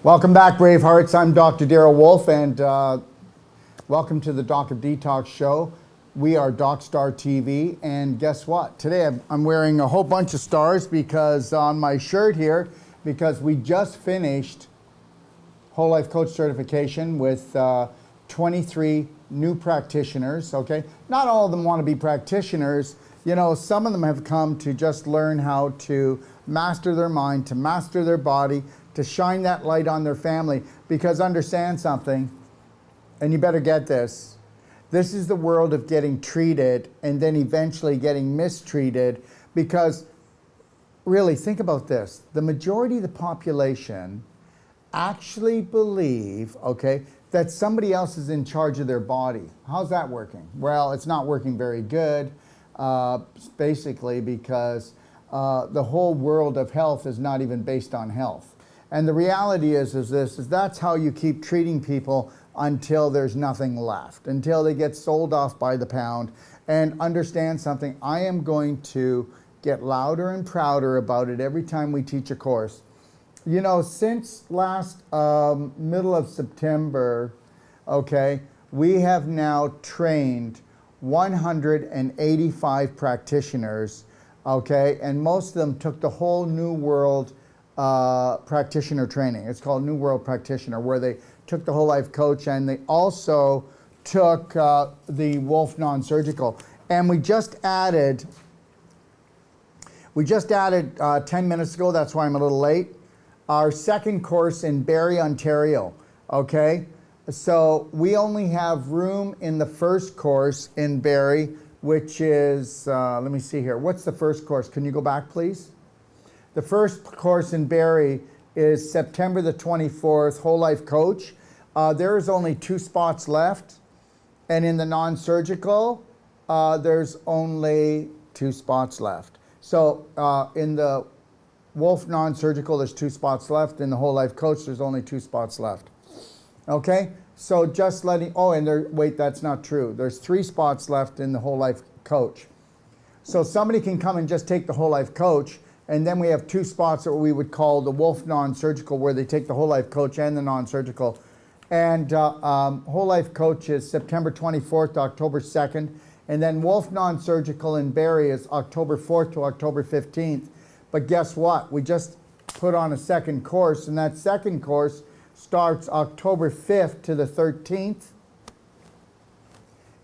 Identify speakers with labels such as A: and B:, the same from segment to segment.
A: Welcome back, Bravehearts. I'm Dr. Darrell Wolf, and welcome to the Doc of Detox show. We are DocStar TV, and guess what? Today I'm wearing a whole bunch of stars because on my shirt here, because we just finished Whole Life Coach certification with 23 new practitioners, okay? Not all of them want to be practitioners. You know, some of them have come to just learn how to master their mind, to master their body, to shine that light on their family. Because understand something, and you better get this. This is the world of getting treated and then eventually getting mistreated, because really, think about this. The majority of the population actually believe, okay, that somebody else is in charge of their body. How's that working? Well, it's not working very good, basically because the whole world of health is not even based on health. And the reality is that's how you keep treating people until there's nothing left, until they get sold off by the pound. And understand something, I am going to get louder and prouder about it every time we teach a course. You know, since last middle of September, okay, we have now trained 185 practitioners, okay, and most of them took the whole New World practitioner training. It's called New World Practitioner, where they took the Whole Life Coach and they also took the Wolf Non-Surgical. And we just added 10 minutes ago, that's why I'm a little late, our second course in Barrie, Ontario, okay? So we only have room in the first course in Barrie, which is, let me see here. What's the first course? Can you go back, please? The first course in Barrie is September the 24th, Whole Life Coach. There's only 2 spots left. And in the non-surgical, there's only 2 spots left. So in the Wolf Non-Surgical, there's 2 spots left. In the Whole Life Coach, there's only 2 spots left. Okay? So just letting, oh, and there, wait, that's not true. There's 3 spots left in the Whole Life Coach. So somebody can come and just take the Whole Life Coach, and then we have 2 spots that we would call the Wolf Non-Surgical, where they take the Whole Life Coach and the non-surgical. And Whole Life Coach is September 24th to October 2nd. And then Wolf Non-Surgical in Barrie is October 4th to October 15th. But guess what? We just put on a second course, and that second course starts October 5th to the 13th.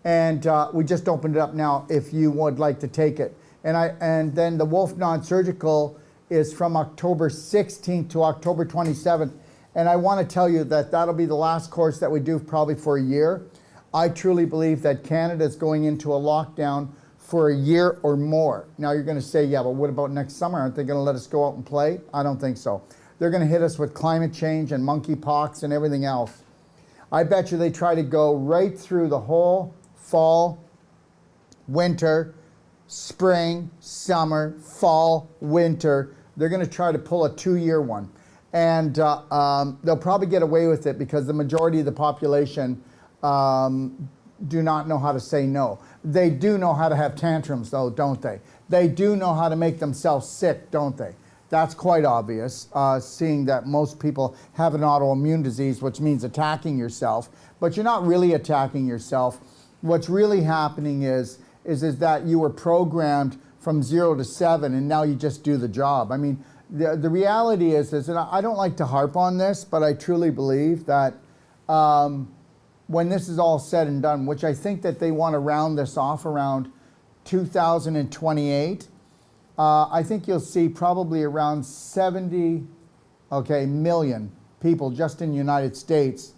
A: And we just opened it up now if you would like to take it. And then the Wolf Non-Surgical is from October 16th to October 27th. And I want to tell you that that'll be the last course that we do probably for a year. I truly believe that Canada is going into a lockdown for a year or more. Now you're going to say, yeah, but what about next summer? Aren't they going to let us go out and play? I don't think so. They're going to hit us with climate change and monkeypox and everything else. I bet you they try to go right through the whole fall, winter, spring, summer, fall, winter. They're going to try to pull a 2-year one. And they'll probably get away with it because the majority of the population do not know how to say no. They do know how to have tantrums, though, don't they? They do know how to make themselves sick, don't they? That's quite obvious, seeing that most people have an autoimmune disease, which means attacking yourself. But you're not really attacking yourself. What's really happening is that you were programmed from 0 to 7, and now you just do the job. I mean, the reality is, and I don't like to harp on this, but I truly believe that when this is all said and done, which I think that they want to round this off around 2028, I think you'll see probably around 70 million people just in the United States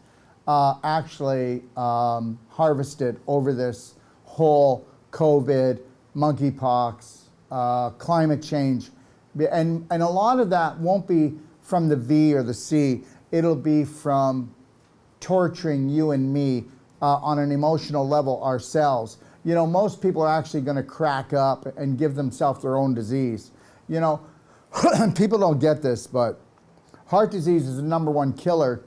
A: actually harvested over this whole COVID, monkeypox, climate change. And a lot of that won't be from the V or the C. It'll be from torturing you and me on an emotional level ourselves. You know, most people are actually going to crack up and give themselves their own disease. You know, people don't get this, but heart disease is the #1 killer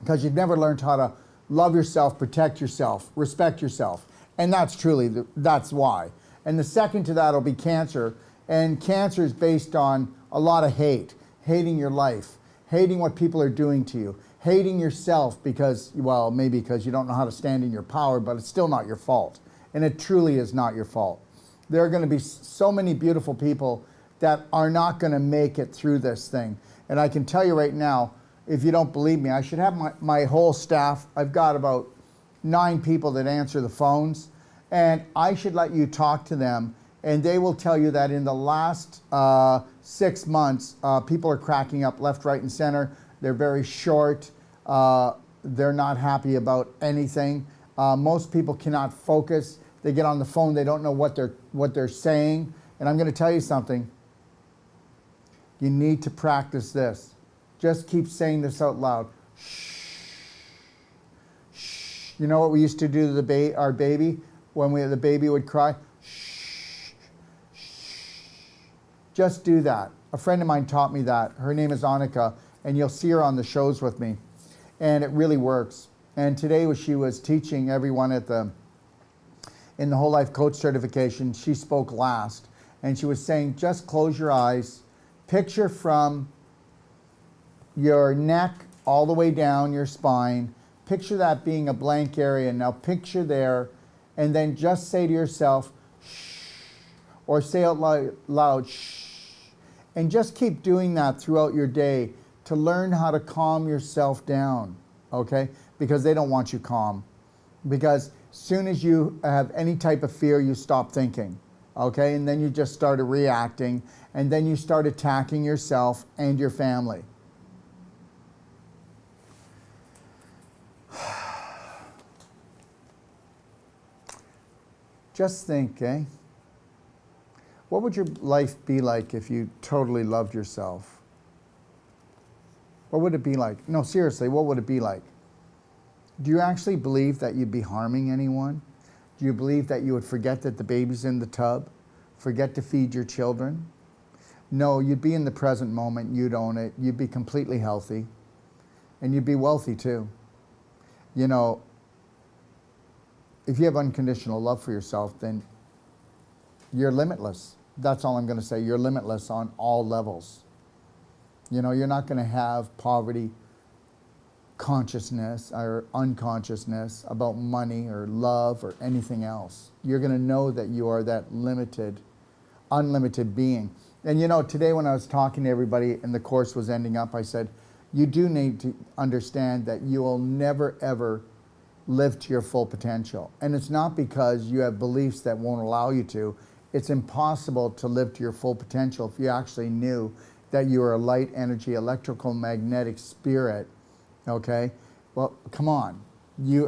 A: because you've never learned how to love yourself, protect yourself, respect yourself. And that's why. And the second to that will be cancer. And cancer is based on a lot of hate, hating your life, hating what people are doing to you, hating yourself because, well, maybe because you don't know how to stand in your power, but it's still not your fault. And it truly is not your fault. There are going to be so many beautiful people that are not going to make it through this thing. And I can tell you right now, if you don't believe me, I should have my whole staff. I've got about 9 people that answer the phones, and I should let you talk to them, and they will tell you that in the last 6 months, people are cracking up left, right, and center. They're very short. They're not happy about anything. Most people cannot focus. They get on the phone. They don't know what they're saying. And I'm going to tell you something. You need to practice this. Just keep saying this out loud. Shh. Shh. You know what we used to do to our baby when the baby would cry? Shh. Shh. Just do that. A friend of mine taught me that. Her name is Annika, and you'll see her on the shows with me. And it really works. And today she was teaching everyone in the Whole Life Coach certification. She spoke last, and she was saying, just close your eyes, picture from your neck all the way down your spine, picture that being a blank area. Now picture there, and then just say to yourself, shh, or say out loud, shh, and just keep doing that throughout your day to learn how to calm yourself down, okay? Because they don't want you calm. Because soon as you have any type of fear, you stop thinking, okay? And then you just start reacting, and then you start attacking yourself and your family. Just think, eh? What would your life be like if you totally loved yourself? What would it be like? No, seriously, what would it be like? Do you actually believe that you'd be harming anyone? Do you believe that you would forget that the baby's in the tub? Forget to feed your children? No, you'd be in the present moment, you'd own it, you'd be completely healthy, and you'd be wealthy too. You know, if you have unconditional love for yourself, then you're limitless. That's all I'm going to say. You're limitless on all levels. You know, you're not going to have poverty consciousness or unconsciousness about money or love or anything else. You're going to know that you are that unlimited being. And you know, today when I was talking to everybody and the course was ending up, I said, you do need to understand that you will never, ever live to your full potential. And it's not because you have beliefs that won't allow you to. It's impossible to live to your full potential if you actually knew that you are a light energy, electrical, magnetic spirit, okay? Well, come on. You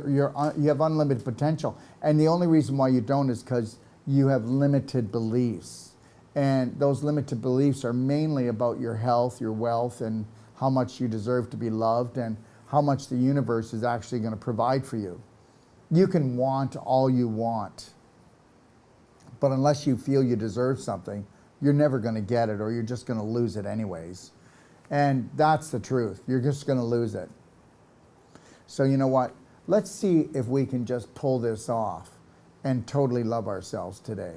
A: have unlimited potential. And the only reason why you don't is because you have limited beliefs. And those limited beliefs are mainly about your health, your wealth, and how much you deserve to be loved, and how much the universe is actually going to provide for you. You can want all you want, but unless you feel you deserve something, you're never going to get it, or you're just going to lose it anyways. And that's the truth. You're just going to lose it. So you know what? Let's see if we can just pull this off and totally love ourselves today.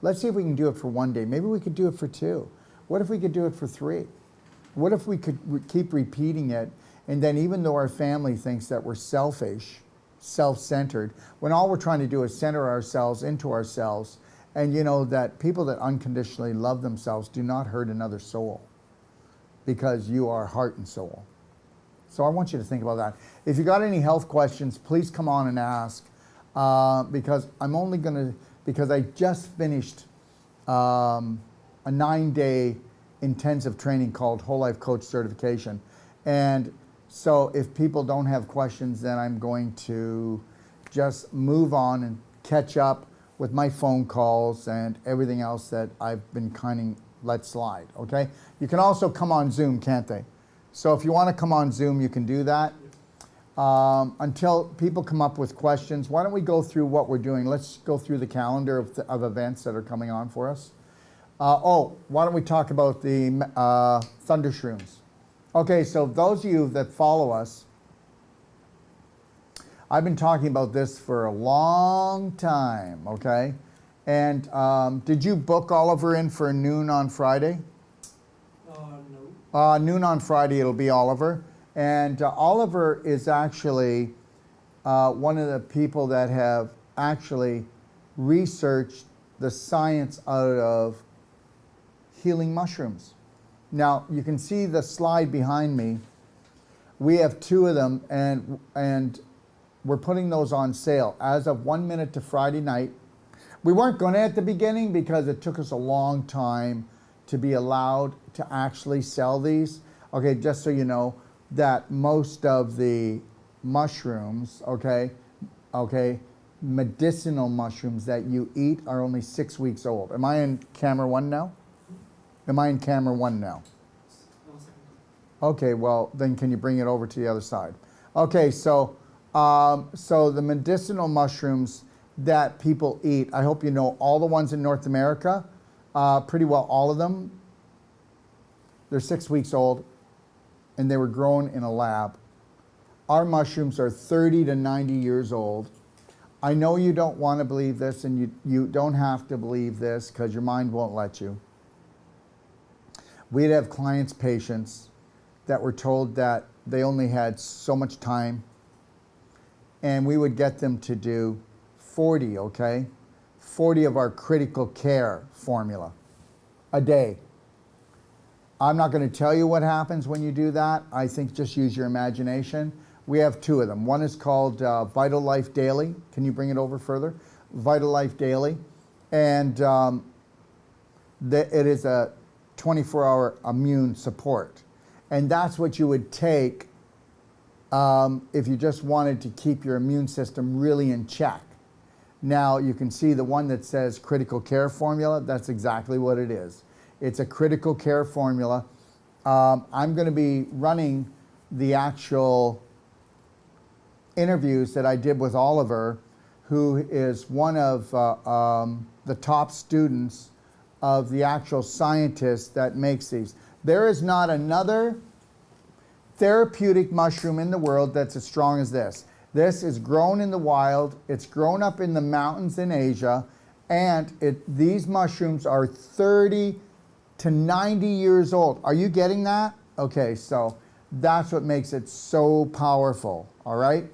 A: Let's see if we can do it for one day. Maybe we could do it for 2. What if we could do it for 3? What if we could keep repeating it, and then even though our family thinks that we're selfish, self-centered, when all we're trying to do is center ourselves into ourselves, and you know that people that unconditionally love themselves do not hurt another soul, because you are heart and soul. So I want you to think about that. If you got any health questions, please come on and ask, because I just finished a 9-day intensive training called Whole Life Coach Certification. And so if people don't have questions, then I'm going to just move on and catch up with my phone calls and everything else that I've been kind of let slide, okay? You can also come on Zoom, can't they? So if you want to come on Zoom, you can do that. Until people come up with questions, why don't we go through what we're doing? Let's go through the calendar of events that are coming on for us. Why don't we talk about the Thunder Shrooms? Okay, so those of you that follow us, I've been talking about this for a long time, okay? And did you book Oliver in for noon on Friday?
B: No.
A: Noon on Friday, it'll be Oliver. And Oliver is actually one of the people that have actually researched the science out of healing mushrooms. Now, you can see the slide behind me. We have 2 of them, and we're putting those on sale as of 1 minute to Friday night. We weren't going to at the beginning because it took us a long time to be allowed to actually sell these. Okay, just so you know that most of the mushrooms, okay, medicinal mushrooms that you eat are only 6 weeks old. Am I in camera 1 now? Am I in camera 1 now? Okay, well, then can you bring it over to the other side? Okay, so the medicinal mushrooms that people eat, I hope you know all the ones in North America, pretty well all of them, they're 6 weeks old, and they were grown in a lab. Our mushrooms are 30 to 90 years old. I know you don't want to believe this, and you don't have to believe this because your mind won't let you. We'd have clients, patients, that were told that they only had so much time, and we would get them to do 40, okay? 40 of our critical care formula a day. I'm not going to tell you what happens when you do that. I think just use your imagination. We have 2 of them. One is called Vital Life Daily. Can you bring it over further? Vital Life Daily. And it is a 24-hour immune support. And that's what you would take if you just wanted to keep your immune system really in check. Now, you can see the one that says critical care formula. That's exactly what it is. It's a critical care formula. I'm going to be running the actual interviews that I did with Oliver, who is one of the top students of the actual scientist that makes these. There is not another therapeutic mushroom in the world that's as strong as this. This is grown in the wild. It's grown up in the mountains in Asia, and these mushrooms are 30 to 90 years old. Are you getting that? Okay, so that's what makes it so powerful, all right?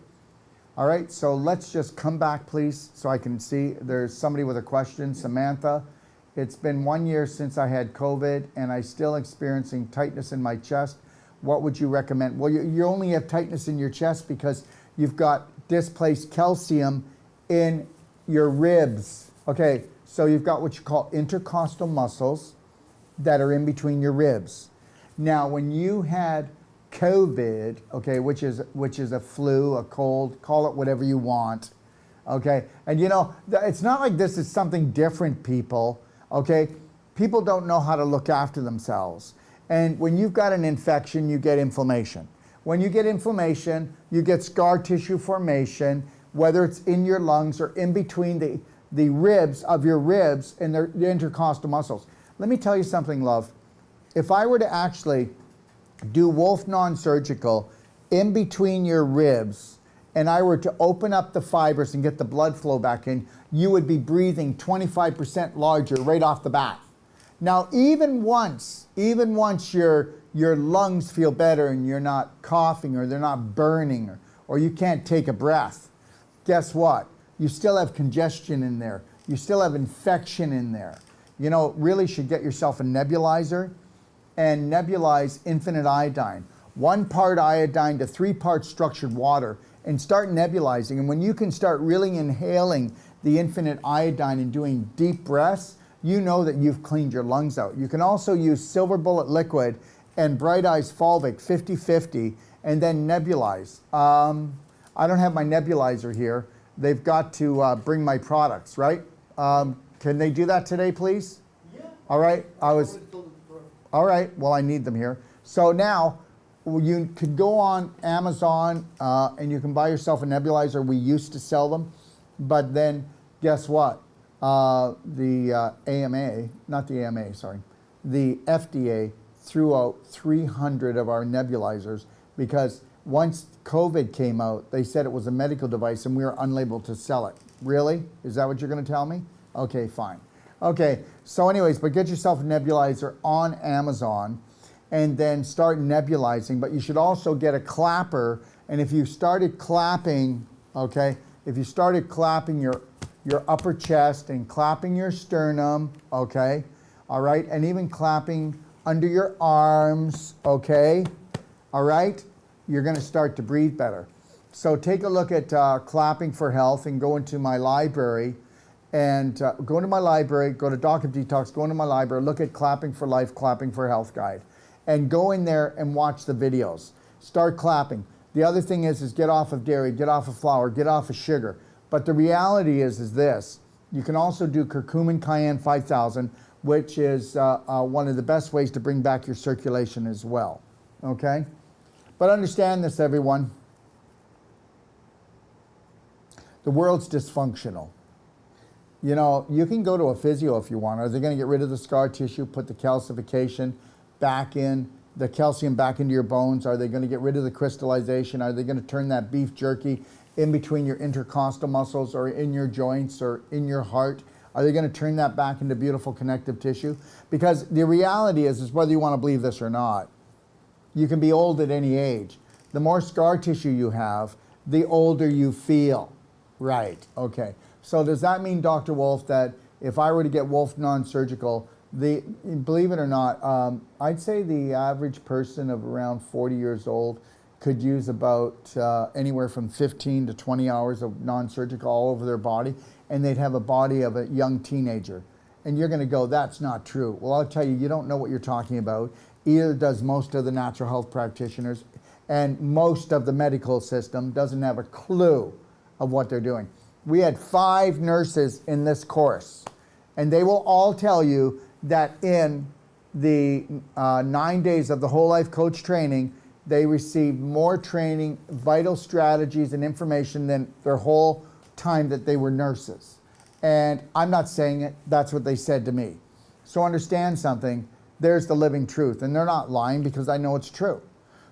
A: All right, so let's just come back, please, so I can see. There's somebody with a question, Samantha. It's been 1 year since I had COVID, and I'm still experiencing tightness in my chest. What would you recommend? Well, you only have tightness in your chest because you've got displaced calcium in your ribs. Okay, so you've got what you call intercostal muscles that are in between your ribs. Now, when you had COVID, okay, which is a flu, a cold, call it whatever you want, okay? And you know, it's not like this is something different, people, okay? People don't know how to look after themselves. And when you've got an infection, you get inflammation. When you get inflammation, you get scar tissue formation, whether it's in your lungs or in between the ribs of your ribs and the intercostal muscles. Let me tell you something, love. If I were to actually do Wolf non-surgical in between your ribs, and I were to open up the fibers and get the blood flow back in, you would be breathing 25% larger right off the bat. Now, even once your lungs feel better and you're not coughing or they're not burning or you can't take a breath, guess what? You still have congestion in there. You still have infection in there. You know, really should get yourself a nebulizer and nebulize infinite iodine. 1 part iodine to 3 parts structured water, and start nebulizing. And when you can start really inhaling the infinite iodine and doing deep breaths, you know that you've cleaned your lungs out. You can also use Silver Bullet liquid and Bright Eyes Fulvic 50-50 and then nebulize. I don't have my nebulizer here. They've got to bring my products, right? Can they do that today, please? Yeah. All right. All right. Well, I need them here. So now you could go on Amazon and you can buy yourself a nebulizer. We used to sell them, but then guess what? The FDA threw out 300 of our nebulizers because once COVID came out, they said it was a medical device and we were unable to sell it. Really? Is that what you're going to tell me? Okay, fine. Okay, so anyways, but get yourself a nebulizer on Amazon and then start nebulizing. But you should also get a clapper. And if you started clapping, okay, if you started clapping your upper chest and clapping your sternum, okay, all right, and even clapping under your arms, okay, all right, you're going to start to breathe better. So take a look at Clapping for Health and go into my library and go into my library, go to Doc of Detox, go into my library, look at Clapping for Life, Clapping for Health guide, and go in there and watch the videos. Start clapping. The other thing is get off of dairy, get off of flour, get off of sugar. But the reality is this. You can also do curcumin cayenne 5000, which is one of the best ways to bring back your circulation as well. Okay? But understand this, everyone. The world's dysfunctional. You know, you can go to a physio if you want. Are they going to get rid of the scar tissue, put the calcification back in, the calcium back into your bones? Are they going to get rid of the crystallization? Are they going to turn that beef jerky in between your intercostal muscles or in your joints or in your heart? Are they going to turn that back into beautiful connective tissue? Because the reality is whether you want to believe this or not, you can be old at any age. The more scar tissue you have, the older you feel. Right, okay. So does that mean, Dr. Wolf, that if I were to get Wolf non-surgical, believe it or not, I'd say the average person of around 40 years old could use about anywhere from 15 to 20 hours of non-surgical all over their body, and they'd have a body of a young teenager. And you're going to go, that's not true. Well, I'll tell you, you don't know what you're talking about. Either does most of the natural health practitioners, and most of the medical system doesn't have a clue of what they're doing. We had 5 nurses in this course, and they will all tell you that in the 9 days of the whole life coach training, they received more training, vital strategies, and information than their whole time that they were nurses. And I'm not saying it, that's what they said to me. So understand something, there's the living truth, and they're not lying because I know it's true.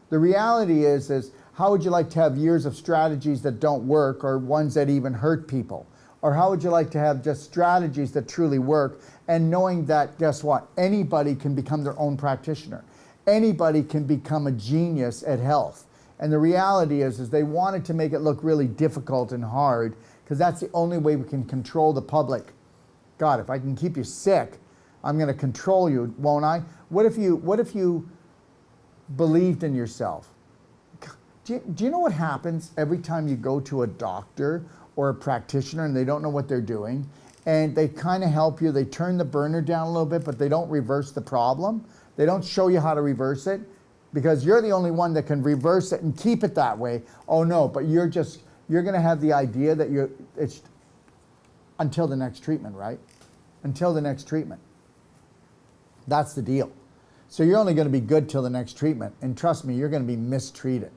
A: The reality is how would you like to have years of strategies that don't work or ones that even hurt people? Or how would you like to have just strategies that truly work and knowing that, guess what, anybody can become their own practitioner. Anybody can become a genius at health. And the reality is they wanted to make it look really difficult and hard because that's the only way we can control the public. God, if I can keep you sick, I'm going to control you, won't I? What if you believed in yourself? Do you know what happens every time you go to a doctor or a practitioner and they don't know what they're doing and they kind of help you, they turn the burner down a little bit, but they don't reverse the problem? They don't show you how to reverse it because you're the only one that can reverse it and keep it that way. Oh no, but you're going to have the idea that it's until the next treatment, right? Until the next treatment. That's the deal. So you're only going to be good till the next treatment. And trust me, you're going to be mistreated.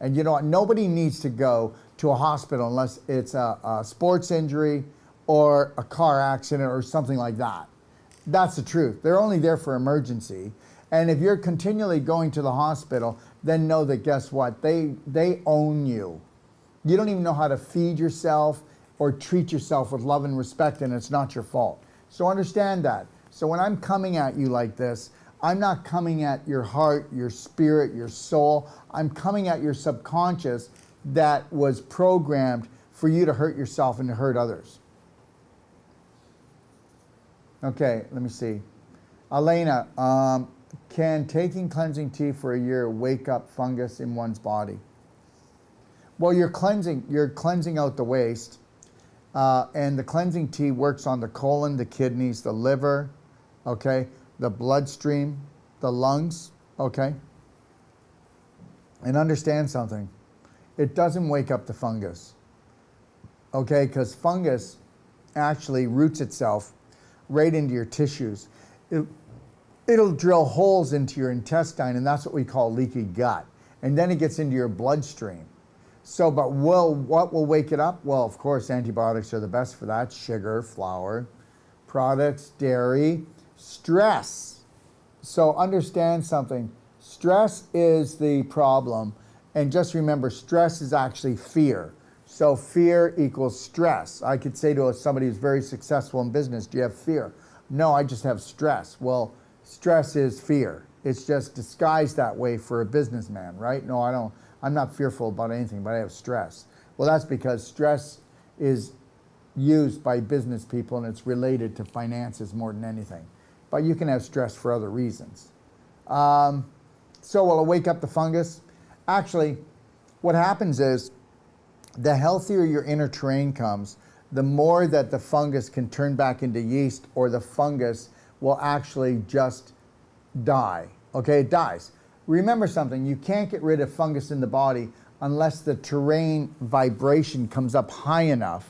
A: And you know what? Nobody needs to go to a hospital unless it's a sports injury or a car accident or something like that. That's the truth. They're only there for emergency. And if you're continually going to the hospital, then know that guess what? They own you. You don't even know how to feed yourself or treat yourself with love and respect, and it's not your fault. So understand that. So when I'm coming at you like this, I'm not coming at your heart, your spirit, your soul. I'm coming at your subconscious that was programmed for you to hurt yourself and to hurt others. Okay, let me see. Elena, can taking cleansing tea for a year wake up fungus in one's body? Well, you're cleansing out the waste, and the cleansing tea works on the colon, the kidneys, the liver, okay, the bloodstream, the lungs, okay? And understand something. It doesn't wake up the fungus, okay? Because fungus actually roots itself right into your tissues. It'll drill holes into your intestine, and that's what we call leaky gut. And then it gets into your bloodstream. So, but what will wake it up? Well, of course, antibiotics are the best for that. Sugar, flour, products, dairy, stress. So understand something. Stress is the problem. And just remember, stress is actually fear. So fear equals stress. I could say to somebody who's very successful in business, do you have fear? No, I just have stress. Well, stress is fear. It's just disguised that way for a businessman, right? No, I don't. I'm not fearful about anything, but I have stress. Well, that's because stress is used by business people and it's related to finances more than anything. But you can have stress for other reasons. So will it wake up the fungus? Actually, what happens is the healthier your inner terrain comes, the more that the fungus can turn back into yeast, or the fungus will actually just die. Okay, it dies. Remember something, you can't get rid of fungus in the body unless the terrain vibration comes up high enough,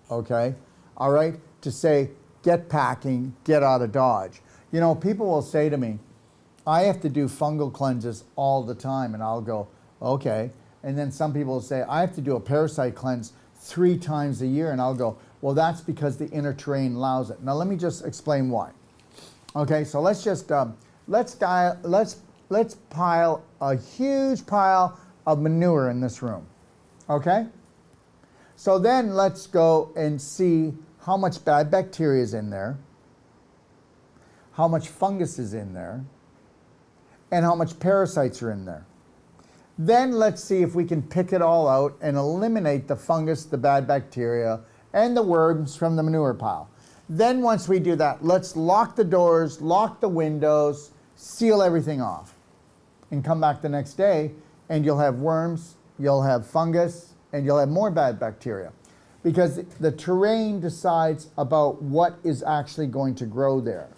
A: okay, all right, to say, get packing, get out of Dodge. You know, people will say to me, I have to do fungal cleanses all the time, and I'll go, okay. And then some people will say, I have to do a parasite cleanse 3 times a year, and I'll go, well, that's because the inner terrain allows it. Now let me just explain why. Okay, so let's just let's pile a huge pile of manure in this room. Okay? So then let's go and see how much bad bacteria is in there, how much fungus is in there, and how much parasites are in there. Then let's see if we can pick it all out and eliminate the fungus, the bad bacteria, and the worms from the manure pile. Then once we do that, let's lock the doors, lock the windows, seal everything off, and come back the next day, and you'll have worms, you'll have fungus, and you'll have more bad bacteria. Because the terrain decides about what is actually going to grow there.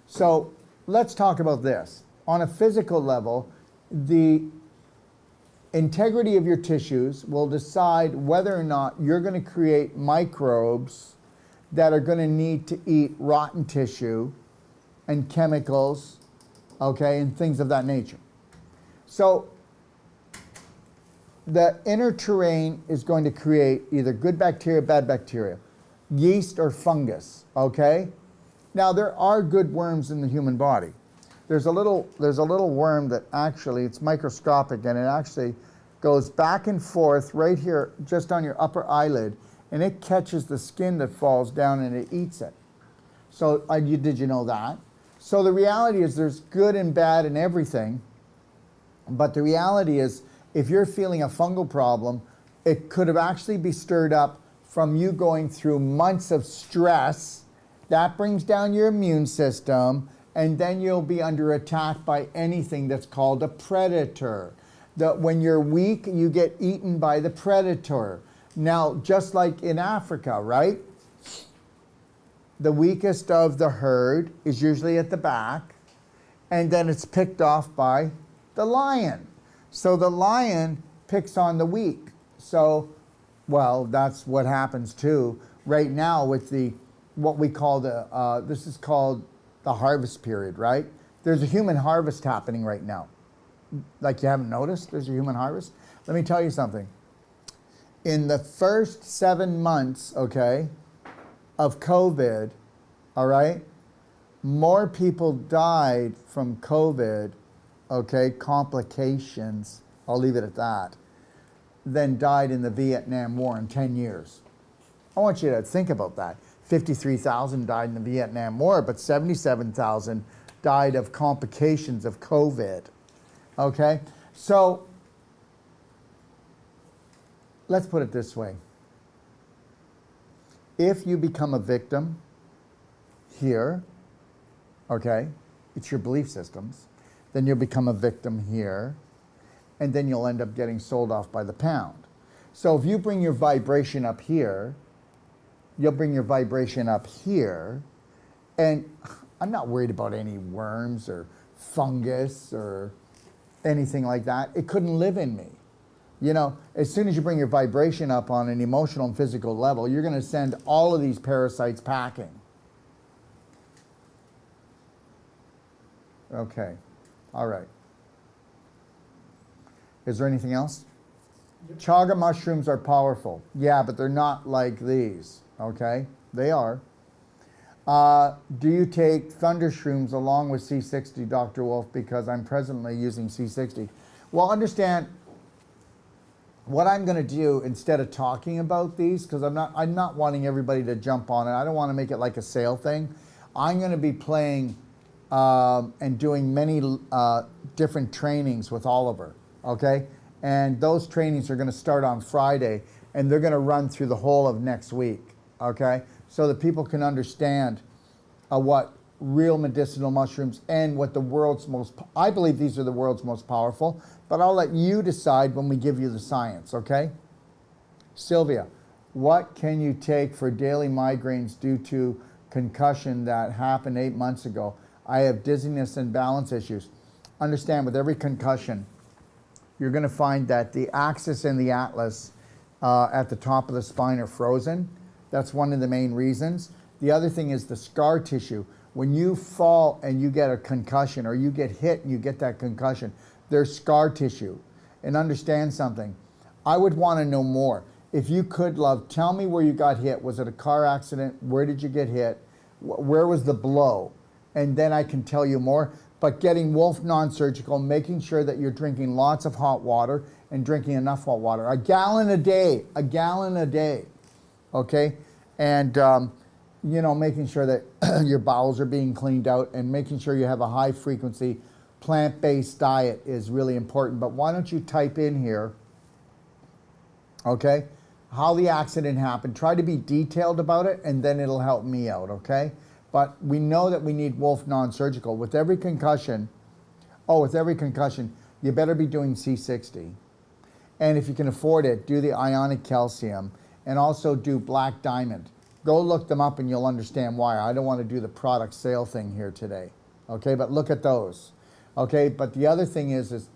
A: So let's talk about this. On a physical level, the integrity of your tissues will decide whether or not you're going to create microbes that are going to need to eat rotten tissue and chemicals, okay, and things of that nature. So the inner terrain is going to create either good bacteria, bad bacteria, yeast or fungus, okay? Now there are good worms in the human body. There's a little worm that actually, it's microscopic, and it actually goes back and forth right here just on your upper eyelid, and it catches the skin that falls down and it eats it. So did you know that? So the reality is there's good and bad in everything, but the reality is if you're feeling a fungal problem, it could have actually be stirred up from you going through months of stress. That brings down your immune system, and then you'll be under attack by anything that's called a predator. When you're weak, you get eaten by the predator. Now, just like in Africa, right? The weakest of the herd is usually at the back, and then it's picked off by the lion. So the lion picks on the weak. So, well, that's what happens too right now with what we call this is called the harvest period, right? There's a human harvest happening right now. Like you haven't noticed, there's a human harvest? Let me tell you something. In the first 7 months, okay, of COVID, all right, more people died from COVID, okay, complications, I'll leave it at that, than died in the Vietnam War in 10 years. I want you to think about that. 53,000 died in the Vietnam War, but 77,000 died of complications of COVID. Okay? So, let's put it this way. If you become a victim here, okay, it's your belief systems, then you'll become a victim here, and then you'll end up getting sold off by the pound. So if you bring your vibration up here, you'll bring your vibration up here, and I'm not worried about any worms or fungus or anything like that. It couldn't live in me. You know, as soon as you bring your vibration up on an emotional and physical level, you're going to send all of these parasites packing. Okay, all right. Is there anything else? Yep. Chaga mushrooms are powerful. Yeah, but they're not like these. Okay, they are. Do you take thunder shrooms along with C60, Dr. Wolf? Because I'm presently using C60. Well, understand what I'm going to do instead of talking about these, because I'm not wanting everybody to jump on it. I don't want to make it like a sale thing. I'm going to be playing and doing many different trainings with Oliver, okay? And those trainings are going to start on Friday, and they're going to run through the whole of next week, okay? So that people can understand what real medicinal mushrooms and what the world's most, I believe these are the world's most powerful, but I'll let you decide when we give you the science, okay? Sylvia, what can you take for daily migraines due to concussion that happened 8 months ago? I have dizziness and balance issues. Understand, with every concussion, you're going to find that the axis and the atlas at the top of the spine are frozen. That's one of the main reasons. The other thing is the scar tissue. When you fall and you get a concussion, or you get hit and you get that concussion, there's scar tissue. And understand something. I would want to know more. If you could, love, tell me where you got hit. Was it a car accident? Where did you get hit? Where was the blow? And then I can tell you more. But getting Wolf non-surgical, making sure that you're drinking lots of hot water and drinking enough hot water. A gallon a day, okay? And, you know, making sure that your bowels are being cleaned out, and making sure you have a high frequency plant-based diet is really important. But why don't you type in here, okay, how the accident happened. Try to be detailed about it, and then it'll help me out, okay? But we know that we need Wolf non-surgical. With every concussion, you better be doing C60. And if you can afford it, do the ionic calcium, and also do black diamond. Go look them up and you'll understand why. I don't want to do the product sale thing here today, okay? But look at those, okay? But the other thing is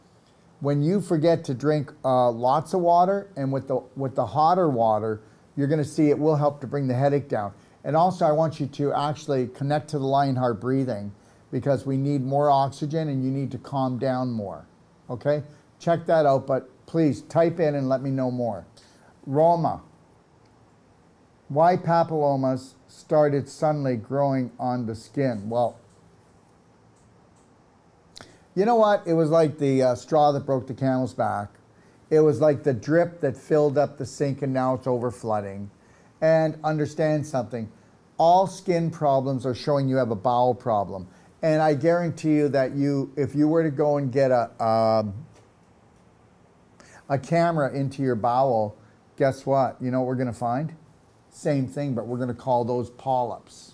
A: when you forget to drink lots of water, and with the hotter water, you're going to see it will help to bring the headache down. And also, I want you to actually connect to the Lionheart breathing, because we need more oxygen and you need to calm down more, okay? Check that out, but please type in and let me know more. Roma, why papillomas started suddenly growing on the skin? Well, you know what? It was like the straw that broke the camel's back. It was like the drip that filled up the sink and now it's over flooding. And understand something. All skin problems are showing you have a bowel problem. And I guarantee you that if you were to go and get a camera into your bowel, guess what? You know what we're going to find? Same thing, but we're going to call those polyps.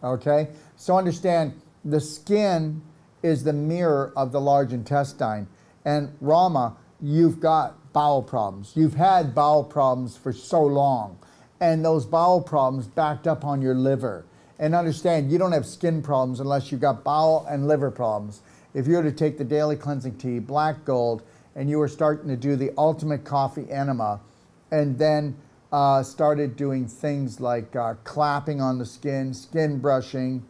A: Okay? So understand, the skin is the mirror of the large intestine. And Rama, you've got bowel problems. You've had bowel problems for so long. And those bowel problems backed up on your liver. And understand, you don't have skin problems unless you've got bowel and liver problems. If you were to take the daily cleansing tea, black gold, and you were starting to do the ultimate coffee enema, and then started doing things like clapping on the skin brushing,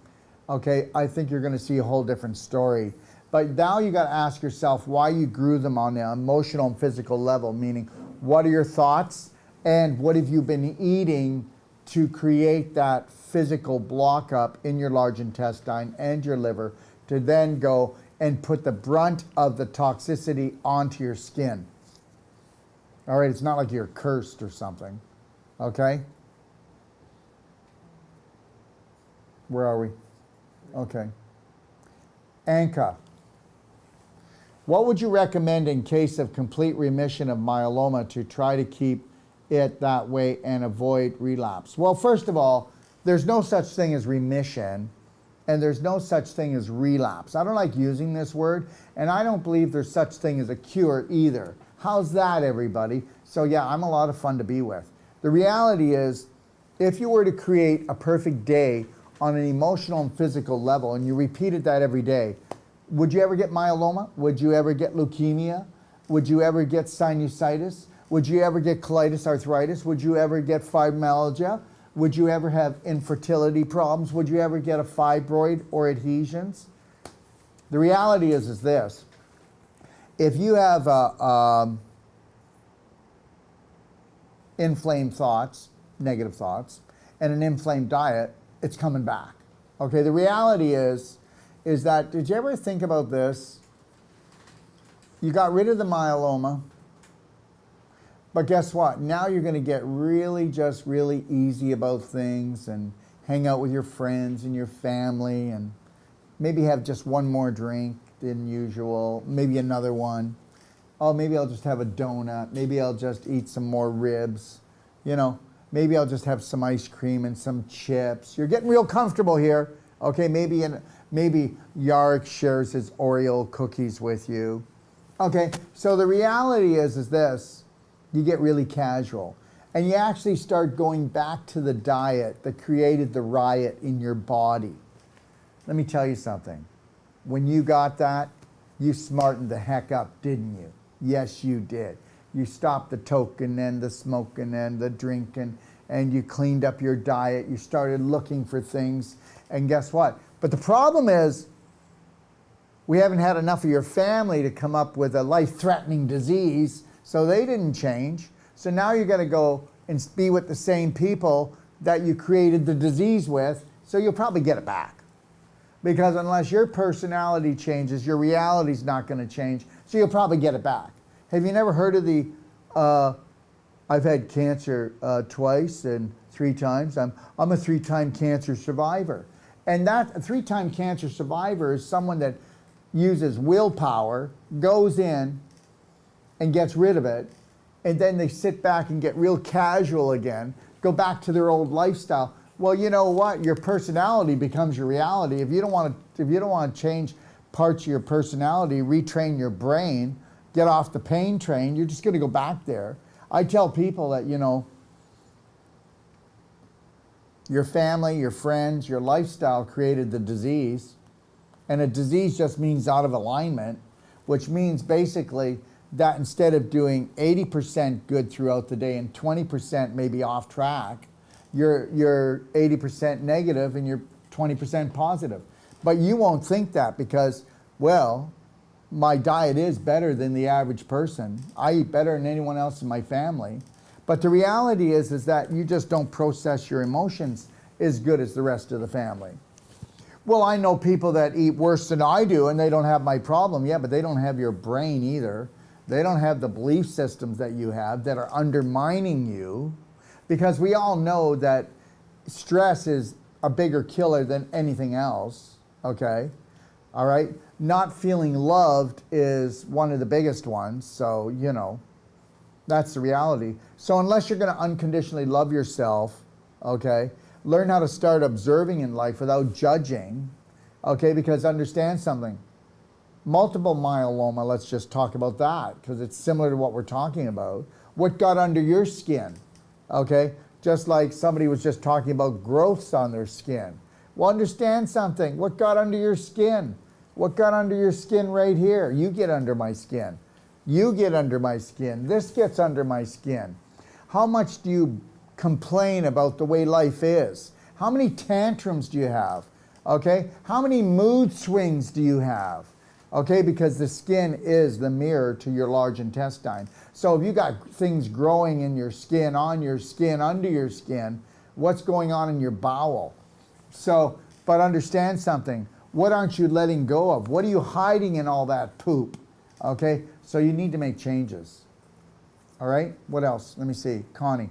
A: okay, I think you're going to see a whole different story. But now you got to ask yourself why you grew them on the emotional and physical level, meaning what are your thoughts and what have you been eating to create that physical block up in your large intestine and your liver to then go and put the brunt of the toxicity onto your skin. All right, it's not like you're cursed or something, okay? Where are we? Okay. Anka, what would you recommend in case of complete remission of myeloma to try to keep it that way and avoid relapse? Well, first of all, there's no such thing as remission, and there's no such thing as relapse. I don't like using this word, and I don't believe there's such thing as a cure either. How's that, everybody? So yeah, I'm a lot of fun to be with. The reality is, if you were to create a perfect day on an emotional and physical level, and you repeated that every day, would you ever get myeloma? Would you ever get leukemia? Would you ever get sinusitis? Would you ever get colitis, arthritis? Would you ever get fibromyalgia? Would you ever have infertility problems? Would you ever get a fibroid or adhesions? The reality is this. If you have inflamed thoughts, negative thoughts, and an inflamed diet, it's coming back. Okay, the reality is that, did you ever think about this? You got rid of the myeloma, but guess what? Now you're going to get really easy about things and hang out with your friends and your family and, maybe have just one more drink than usual, maybe another one. Oh, maybe I'll just have a donut. Maybe I'll just eat some more ribs. You know, maybe I'll just have some ice cream and some chips. You're getting real comfortable here. Okay, maybe Yarrick shares his Oreo cookies with you. Okay, so the reality is this. You get really casual. And you actually start going back to the diet that created the riot in your body. Let me tell you something. When you got that, you smartened the heck up, didn't you? Yes, you did. You stopped the toking and the smoking and the drinking, and you cleaned up your diet. You started looking for things, and guess what? But the problem is, we haven't had enough of your family to come up with a life-threatening disease, so they didn't change. So now you're going to go and be with the same people that you created the disease with, so you'll probably get it back. Because unless your personality changes, your reality's not going to change, so you'll probably get it back. Have you never heard of the, I've had cancer twice and 3 times. I'm a 3-time cancer survivor. And that a 3-time cancer survivor is someone that uses willpower, goes in and gets rid of it, and then they sit back and get real casual again, go back to their old lifestyle. Well, you know what? Your personality becomes your reality. If you don't want to change parts of your personality, retrain your brain, get off the pain train, you're just going to go back there. I tell people that, you know, your family, your friends, your lifestyle created the disease. And a disease just means out of alignment, which means basically that instead of doing 80% good throughout the day and 20% maybe off track, you're 80% negative and you're 20% positive. But you won't think that because, well, my diet is better than the average person. I eat better than anyone else in my family. But the reality is that you just don't process your emotions as good as the rest of the family. Well, I know people that eat worse than I do and they don't have my problem. Yeah, but they don't have your brain either. They don't have the belief systems that you have that are undermining you, because we all know that stress is a bigger killer than anything else, okay? All right? Not feeling loved is one of the biggest ones, so, you know, that's the reality. So unless you're going to unconditionally love yourself, okay, learn how to start observing in life without judging, okay, because understand something. Multiple myeloma, let's just talk about that, because it's similar to what we're talking about. What got under your skin, okay? Just like somebody was just talking about growths on their skin. Well, understand something. What got under your skin? What got under your skin right here? You get under my skin. You get under my skin. This gets under my skin. How much do you complain about the way life is? How many tantrums do you have? Okay? How many mood swings do you have? Okay, because the skin is the mirror to your large intestine. So if you got things growing in your skin, on your skin, under your skin, what's going on in your bowel? So, but understand something. What aren't you letting go of? What are you hiding in all that poop? Okay, so you need to make changes. All right, what else? Let me see, Connie.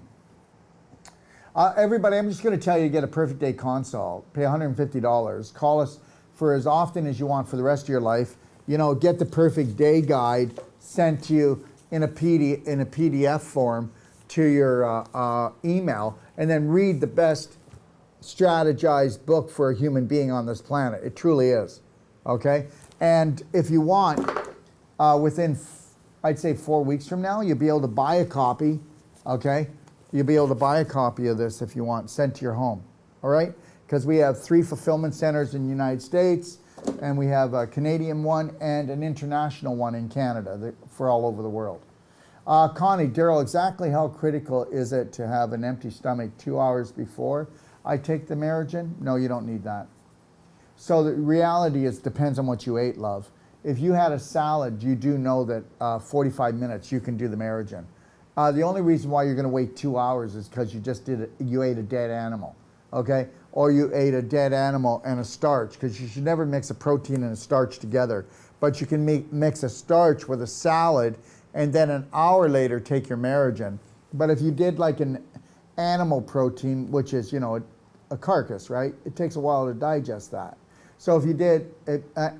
A: Everybody, I'm just going to tell you to get a Perfect Day consult. Pay $150. Call us for as often as you want for the rest of your life. You know, get the Perfect Day guide sent to you in a PDF form to your email, and then read the best strategized book for a human being on this planet. It truly is, okay? And if you want, within, I'd say 4 weeks from now, you'll be able to buy a copy, okay? You'll be able to buy a copy of this if you want, sent to your home, all right? Because we have 3 fulfillment centers in the United States, and we have a Canadian one and an international one in Canada for all over the world. Connie, Daryl, exactly how critical is it to have an empty stomach 2 hours before I take the Merigen? No, you don't need that. So the reality is, depends on what you ate, love. If you had a salad, you do know that 45 minutes you can do the Merigen. The only reason why you're going to wait 2 hours is because you ate a dead animal, okay? Or you ate a dead animal and a starch, because you should never mix a protein and a starch together. But you can mix a starch with a salad and then an hour later take your Merigen. But if you did like an animal protein, which is, you know, a carcass, right? It takes a while to digest that. So if you did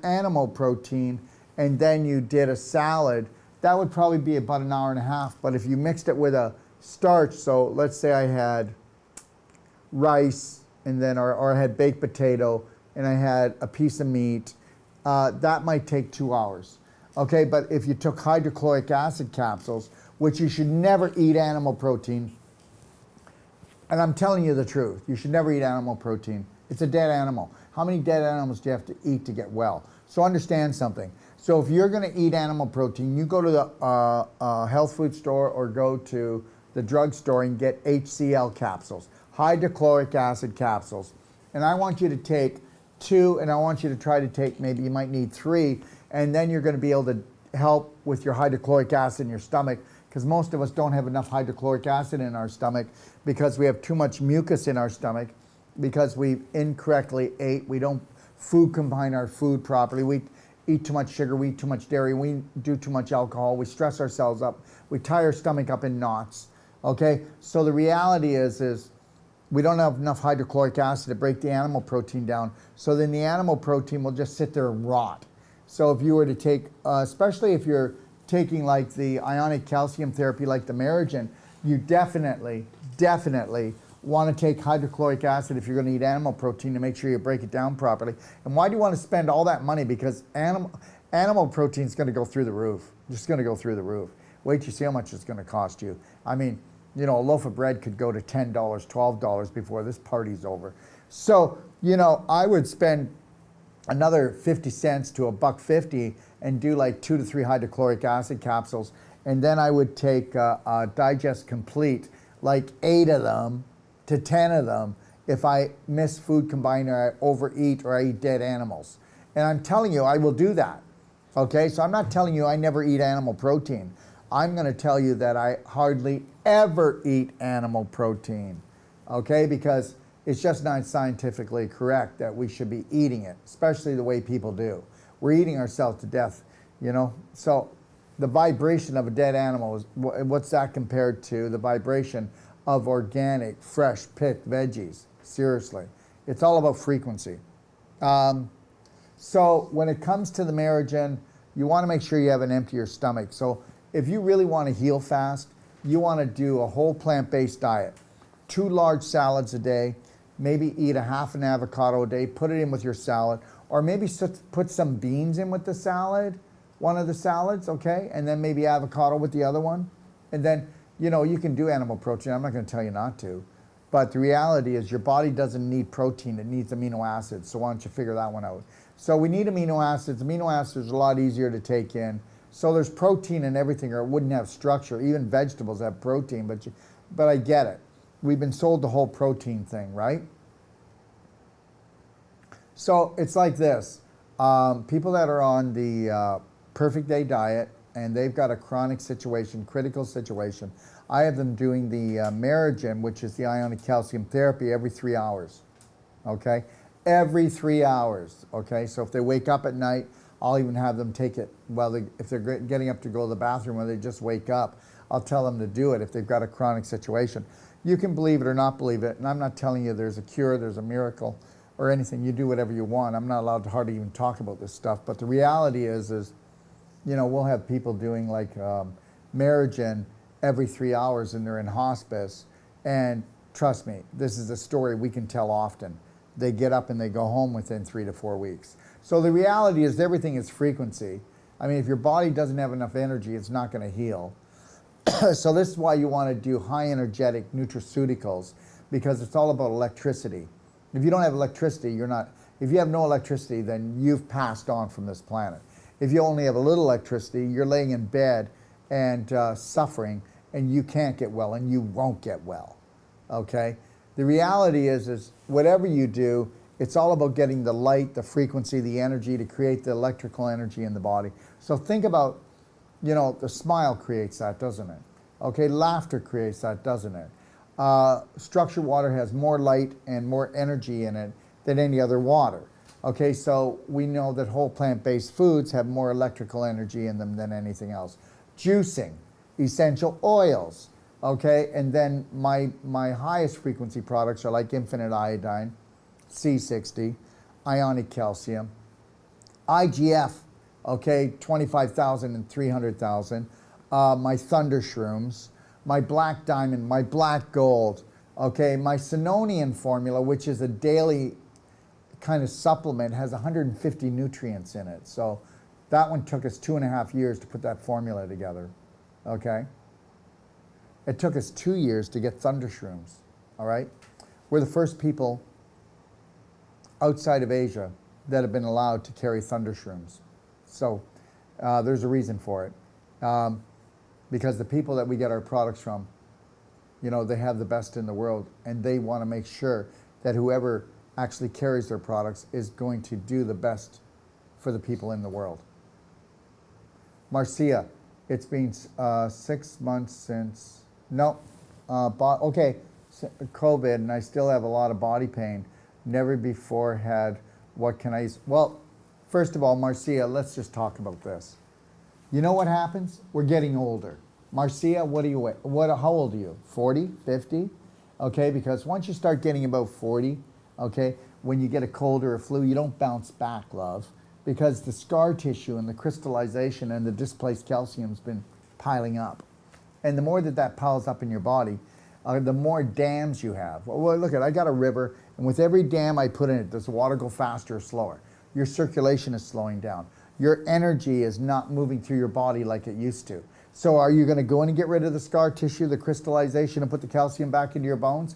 A: animal protein and then you did a salad, that would probably be about an hour and a half. But if you mixed it with a starch, so let's say I had rice and then or I had baked potato and I had a piece of meat, that might take 2 hours. Okay, but if you took hydrochloric acid capsules, which you should never eat animal protein, and I'm telling you the truth, you should never eat animal protein. It's a dead animal. How many dead animals do you have to eat to get well? So understand something. So if you're going to eat animal protein, you go to the health food store or go to the drugstore and get HCl capsules, hydrochloric acid capsules. And I want you to take 2, and I want you to try to take, maybe you might need 3, and then you're going to be able to help with your hydrochloric acid in your stomach, because most of us don't have enough hydrochloric acid in our stomach because we have too much mucus in our stomach, because we incorrectly ate. We don't food combine our food properly. We eat too much sugar, we eat too much dairy, we do too much alcohol, we stress ourselves up, we tie our stomach up in knots. Okay, so the reality is we don't have enough hydrochloric acid to break the animal protein down, so then the animal protein will just sit there and rot. So if you were to take, especially if you're taking like the ionic calcium therapy like the Merigen, you definitely want to take hydrochloric acid if you're going to eat animal protein to make sure you break it down properly. And why do you want to spend all that money? Because animal protein is going to go through the roof. Just going to go through the roof. Wait till you see how much it's going to cost you. I mean, you know, a loaf of bread could go to $10, $12 before this party's over. So, you know, I would spend another 50 cents to $1.50 and do like 2 to 3 hydrochloric acid capsules. And then I would take Digest Complete, like 8 of them to 10 of them if I miss food combine or I overeat or I eat dead animals. And I'm telling you, I will do that. Okay, so I'm not telling you I never eat animal protein. I'm going to tell you that I hardly ever eat animal protein. Okay, because it's just not scientifically correct that we should be eating it, especially the way people do. We're eating ourselves to death, you know. So the vibration of a dead animal, is what's that compared to the vibration of organic, fresh, picked veggies? Seriously. It's all about frequency. So when it comes to the Merigen, you want to make sure you have an emptier stomach. So if you really want to heal fast, you want to do a whole plant-based diet. 2 large salads a day, maybe eat a half an avocado a day, put it in with your salad, or maybe put some beans in with the salad, one of the salads, okay? And then maybe avocado with the other one. And then, you know, you can do animal protein. I'm not going to tell you not to. But the reality is your body doesn't need protein. It needs amino acids. So why don't you figure that one out? So we need amino acids. Amino acids are a lot easier to take in. So there's protein in everything, or it wouldn't have structure. Even vegetables have protein, but I get it. We've been sold the whole protein thing, right? So it's like this. People that are on the perfect day diet and they've got a chronic situation, critical situation, I have them doing the Merigen, which is the ionic calcium therapy, every 3 hours, okay? Every 3 hours, okay? So if they wake up at night, I'll even have them take it if they're getting up to go to the bathroom or they just wake up, I'll tell them to do it if they've got a chronic situation. You can believe it or not believe it, and I'm not telling you there's a cure, there's a miracle, or anything. You do whatever you want. I'm not allowed to hardly even talk about this stuff, but the reality is, you know, we'll have people doing like Merigen every 3 hours and they're in hospice, and trust me, this is a story we can tell often. They get up and they go home within 3 to 4 weeks. So the reality is everything is frequency. I mean, if your body doesn't have enough energy, it's not going to heal. So this is why you want to do high energetic nutraceuticals, because it's all about electricity. If you don't have electricity, if you have no electricity, then you've passed on from this planet. If you only have a little electricity, you're laying in bed and suffering, and you can't get well, and you won't get well, okay? The reality is whatever you do, it's all about getting the light, the frequency, the energy to create the electrical energy in the body. So think about, you know, the smile creates that, doesn't it? Okay, laughter creates that, doesn't it? Structured water has more light and more energy in it than any other water. Okay, so we know that whole plant-based foods have more electrical energy in them than anything else. Juicing, essential oils, okay? And then my highest frequency products are like infinite iodine, C60, ionic calcium. IGF, okay, 25,000 and 300,000. My thunder shrooms, my black diamond, my black gold, okay, my Sinonian formula, which is a daily kind of supplement, has 150 nutrients in it. So that one took us 2.5 years to put that formula together, okay? It took us 2 years to get thunder shrooms, all right? We're the first people outside of Asia that have been allowed to carry thunder shrooms. So there's a reason for it. Because the people that we get our products from, you know, they have the best in the world, and they want to make sure that whoever actually carries their products is going to do the best for the people in the world. Marcia, it's been 6 months since, okay, COVID, and I still have a lot of body pain. Never before had, what can I use? Well, first of all, Marcia, let's just talk about this. You know what happens? We're getting older. Marcia, how old are you? 40, 50? Okay, because once you start getting about 40, okay, when you get a cold or a flu, you don't bounce back, love, because the scar tissue and the crystallization and the displaced calcium's been piling up. And the more that piles up in your body, the more dams you have. Well, look I got a river, and with every dam I put in it, does the water go faster or slower? Your circulation is slowing down. Your energy is not moving through your body like it used to. So are you going to go in and get rid of the scar tissue, the crystallization, and put the calcium back into your bones?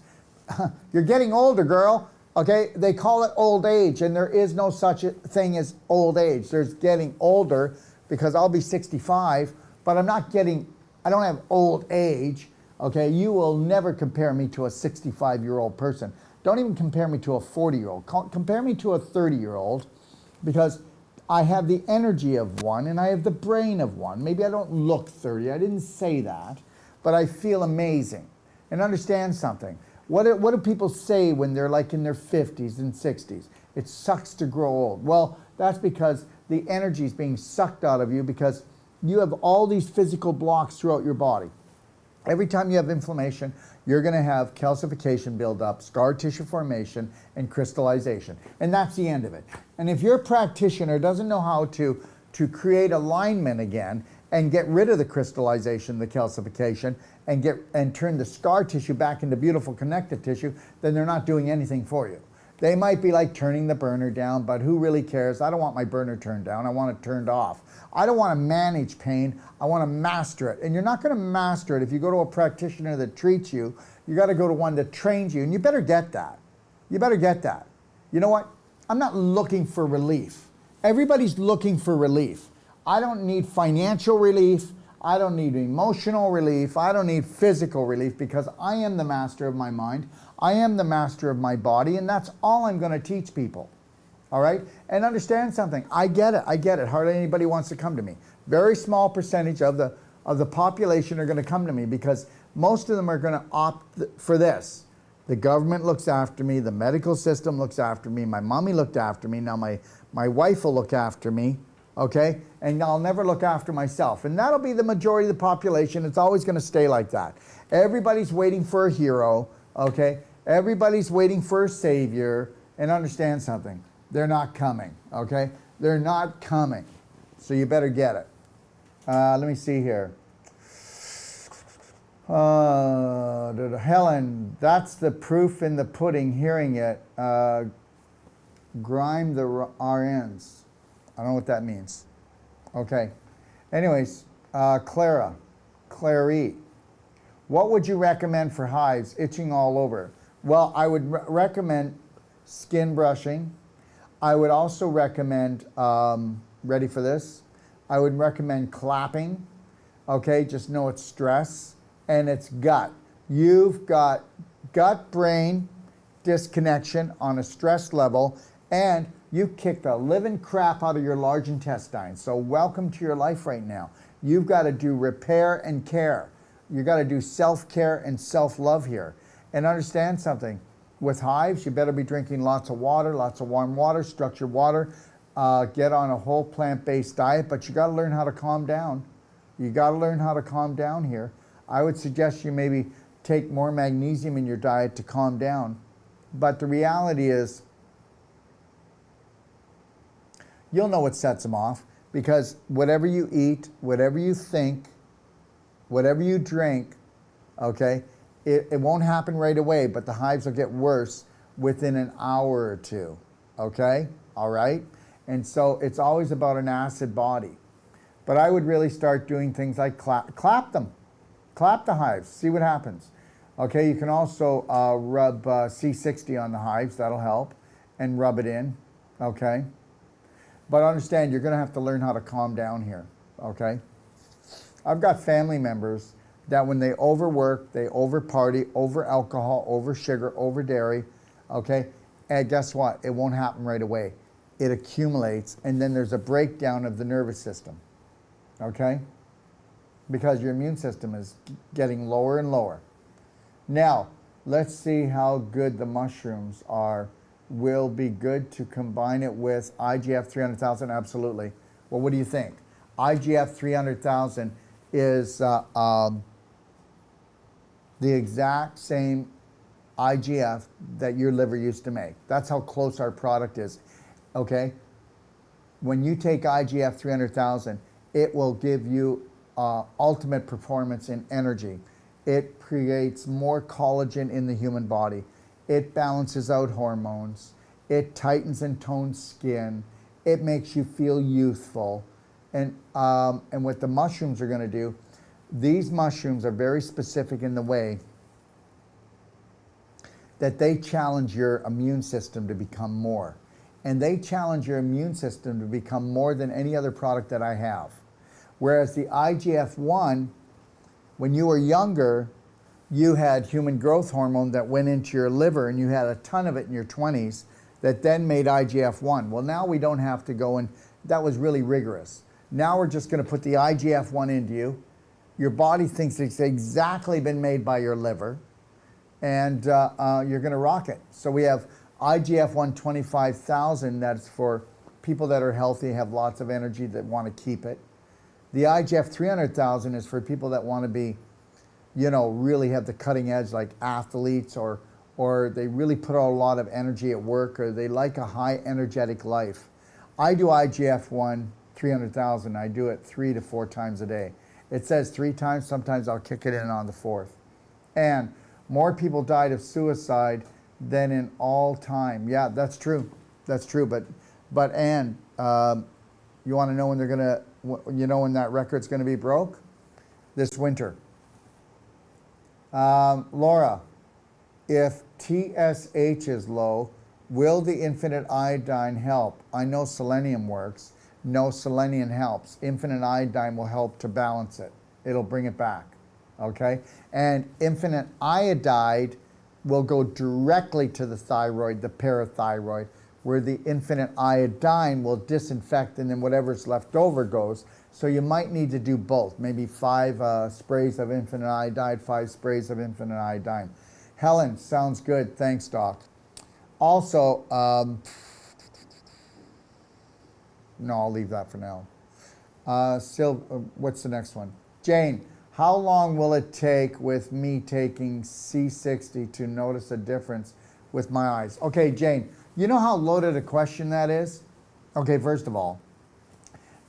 A: You're getting older, girl. Okay, they call it old age, and there is no such a thing as old age. There's getting older, because I'll be 65, but I don't have old age. Okay, you will never compare me to a 65-year-old person. Don't even compare me to a 40-year-old. Compare me to a 30-year-old, because I have the energy of one and I have the brain of one. Maybe I don't look 30, I didn't say that, but I feel amazing. And understand something. What do people say when they're like in their 50s and 60s? It sucks to grow old. Well, that's because the energy is being sucked out of you, because you have all these physical blocks throughout your body. Every time you have inflammation, you're going to have calcification buildup, scar tissue formation, and crystallization. And that's the end of it. And if your practitioner doesn't know how to create alignment again and get rid of the crystallization, the calcification, and turn the scar tissue back into beautiful connective tissue, then they're not doing anything for you. They might be like turning the burner down, but who really cares? I don't want my burner turned down. I want it turned off. I don't want to manage pain. I want to master it. And you're not going to master it if you go to a practitioner that treats you. You got to go to one that trains you, and you better get that. You better get that. You know what? I'm not looking for relief. Everybody's looking for relief. I don't need financial relief. I don't need emotional relief. I don't need physical relief, because I am the master of my mind. I am the master of my body, and that's all I'm going to teach people. All right? And understand something. I get it. I get it. Hardly anybody wants to come to me. Very small percentage of the population are going to come to me, because most of them are going to opt for this. The government looks after me. The medical system looks after me. My mommy looked after me. Now my wife will look after me. Okay? And I'll never look after myself. And that'll be the majority of the population. It's always going to stay like that. Everybody's waiting for a hero. Okay? Everybody's waiting for a savior. And understand something. They're not coming. Okay? They're not coming. So you better get it. Let me see here. Helen, that's the proof in the pudding, hearing it. Grime the RNs. I don't know what that means. Okay. Anyways, Clary, what would you recommend for hives itching all over? Well, I would recommend skin brushing. I would also recommend, ready for this? I would recommend clapping. Okay, just know it's stress, and it's gut. You've got gut-brain disconnection on a stress level, and you kicked the living crap out of your large intestine. So welcome to your life right now. You've got to do repair and care. You got to do self-care and self-love here. And understand something. With hives, you better be drinking lots of water, lots of warm water, structured water. Get on a whole plant-based diet, but you got to learn how to calm down. You got to learn how to calm down here. I would suggest you maybe take more magnesium in your diet to calm down. But the reality is, you'll know what sets them off, because whatever you eat, whatever you think, whatever you drink, okay, it won't happen right away, but the hives will get worse within an hour or two, okay? All right? And so it's always about an acid body. But I would really start doing things like clap them. Clap the hives, see what happens. Okay, you can also rub C60 on the hives, that'll help, and rub it in, okay? But understand, you're gonna have to learn how to calm down here, okay? I've got family members that when they overwork, they over party, over alcohol, over sugar, over dairy, okay? And guess what? It won't happen right away. It accumulates, and then there's a breakdown of the nervous system, okay? Because your immune system is getting lower and lower. Now, let's see how good the mushrooms are. Will be good to combine it with IGF 300,000? Absolutely. Well, what do you think? IGF 300,000 is the exact same IGF that your liver used to make. That's how close our product is, okay? When you take IGF 300,000, it will give you ultimate performance in energy. It creates more collagen in the human body. It balances out hormones. It tightens and tones skin. It makes you feel youthful. And what the mushrooms are going to do, these mushrooms are very specific in the way that they challenge your immune system to become more. And they challenge your immune system to become more than any other product that I have. Whereas the IGF-1, when you were younger, you had human growth hormone that went into your liver, and you had a ton of it in your 20s that then made IGF-1. Well, now we don't have to go, and that was really rigorous. Now we're just going to put the IGF-1 into you. Your body thinks it's exactly been made by your liver, and you're going to rock it. So we have IGF-1 25,000, that's for people that are healthy, have lots of energy, that want to keep it. The IGF 300,000 is for people that want to be, you know, really have the cutting edge, like athletes, or they really put out a lot of energy at work, or they like a high energetic life. I do IGF-1 300,000. I do it 3 to 4 times a day. It says 3 times. Sometimes I'll kick it in on the 4th. And more people died of suicide than in all time. Yeah, that's true. That's true. But Ann, you want to know when they're gonna, you know, when that record's going to be broke? This winter. Laura, if TSH is low, will the infinite iodine help? I know selenium works. No, selenium helps. Infinite iodine will help to balance it. It'll bring it back, okay? And infinite iodide will go directly to the thyroid, the parathyroid, where the infinite iodine will disinfect, and then whatever's left over goes. So you might need to do both, maybe 5 sprays of infinite iodide, 5 sprays of infinite iodine. Helen, sounds good. Thanks, Doc. Also, no, I'll leave that for now. What's the next one? Jane, how long will it take with me taking C60 to notice a difference with my eyes? Okay, Jane, you know how loaded a question that is? Okay, first of all,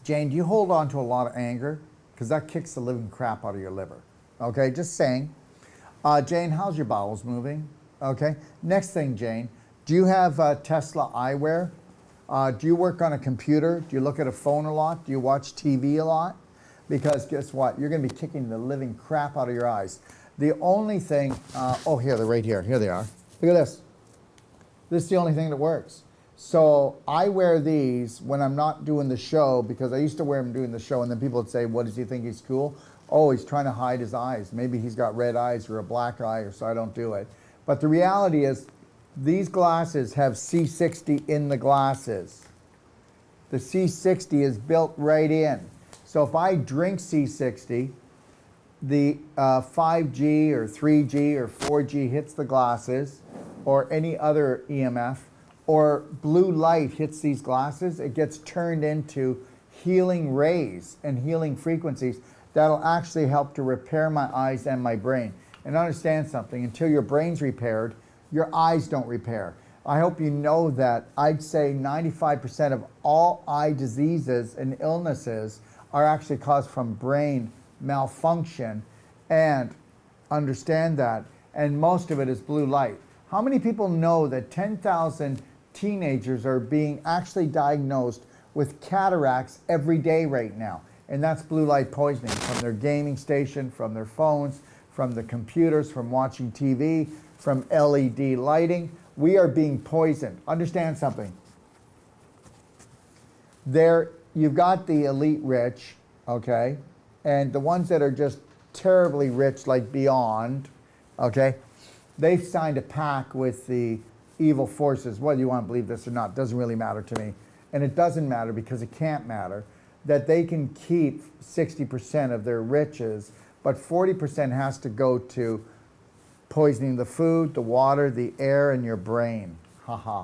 A: Jane, do you hold on to a lot of anger? Because that kicks the living crap out of your liver. Okay, just saying. Jane, how's your bowels moving? Okay, next thing, Jane, do you have Tesla eyewear? Do you work on a computer? Do you look at a phone a lot? Do you watch TV a lot? Because guess what? You're going to be kicking the living crap out of your eyes. The only thing, oh, here, they're right here. Here they are. Look at this. This is the only thing that works. So I wear these when I'm not doing the show, because I used to wear them doing the show, and then people would say, what, does he think he's cool? Oh, he's trying to hide his eyes. Maybe he's got red eyes or a black eye, or so I don't do it. But the reality is, these glasses have C60 in the glasses. The C60 is built right in. So if I drink C60, the 5G or 3G or 4G hits the glasses, or any other EMF, or blue light hits these glasses, it gets turned into healing rays and healing frequencies that'll actually help to repair my eyes and my brain. And understand something, until your brain's repaired, your eyes don't repair. I hope you know that I'd say 95% of all eye diseases and illnesses are actually caused from brain malfunction, and understand that. And most of it is blue light. How many people know that 10,000 teenagers are being actually diagnosed with cataracts every day right now? And that's blue light poisoning from their gaming station, from their phones, from the computers, from watching TV, from LED lighting. We are being poisoned. Understand something. There, you've got the elite rich, okay? And the ones that are just terribly rich, like beyond, okay? They've signed a pact with the evil forces. Whether you want to believe this or not, doesn't really matter to me. And it doesn't matter because it can't matter, that they can keep 60% of their riches, but 40% has to go to poisoning the food, the water, the air, and your brain. Haha.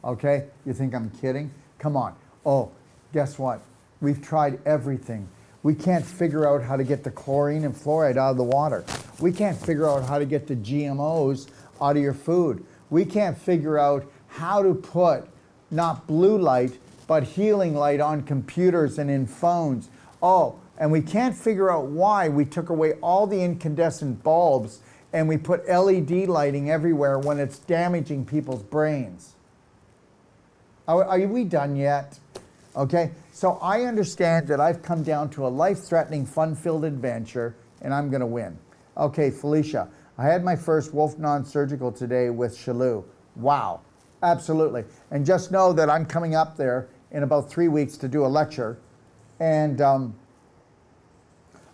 A: Okay? You think I'm kidding? Come on. Oh, guess what? We've tried everything. We can't figure out how to get the chlorine and fluoride out of the water. We can't figure out how to get the GMOs out of your food. We can't figure out how to put not blue light, but healing light on computers and in phones. Oh, and we can't figure out why we took away all the incandescent bulbs and we put LED lighting everywhere when it's damaging people's brains. Are we done yet? Okay, so I understand that I've come down to a life-threatening, fun-filled adventure, and I'm gonna win. Okay, Felicia, I had my first Wolf non-surgical today with Shalou. Wow, absolutely. And just know that I'm coming up there in about 3 weeks to do a lecture, and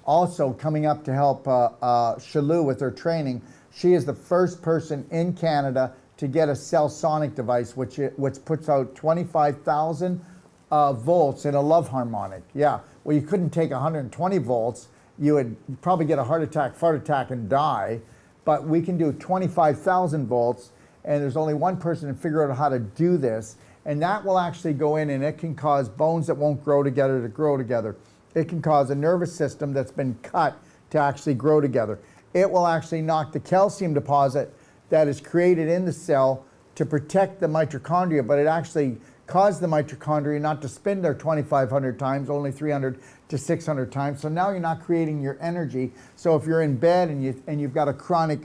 A: also coming up to help Shalou with her training. She is the first person in Canada to get a cell-sonic device, which puts out 25,000 volts in a love harmonic. Yeah, well, you couldn't take 120 volts. You would probably get a heart attack, fart attack, and die. But we can do 25,000 volts, and there's only one person to figure out how to do this. And that will actually go in, and it can cause bones that won't grow together to grow together. It can cause a nervous system that's been cut to actually grow together. It will actually knock the calcium deposit that is created in the cell to protect the mitochondria, but it actually caused the mitochondria not to spin there 2,500 times, only 300 to 600 times. So now you're not creating your energy. So if you're in bed and you've got a chronic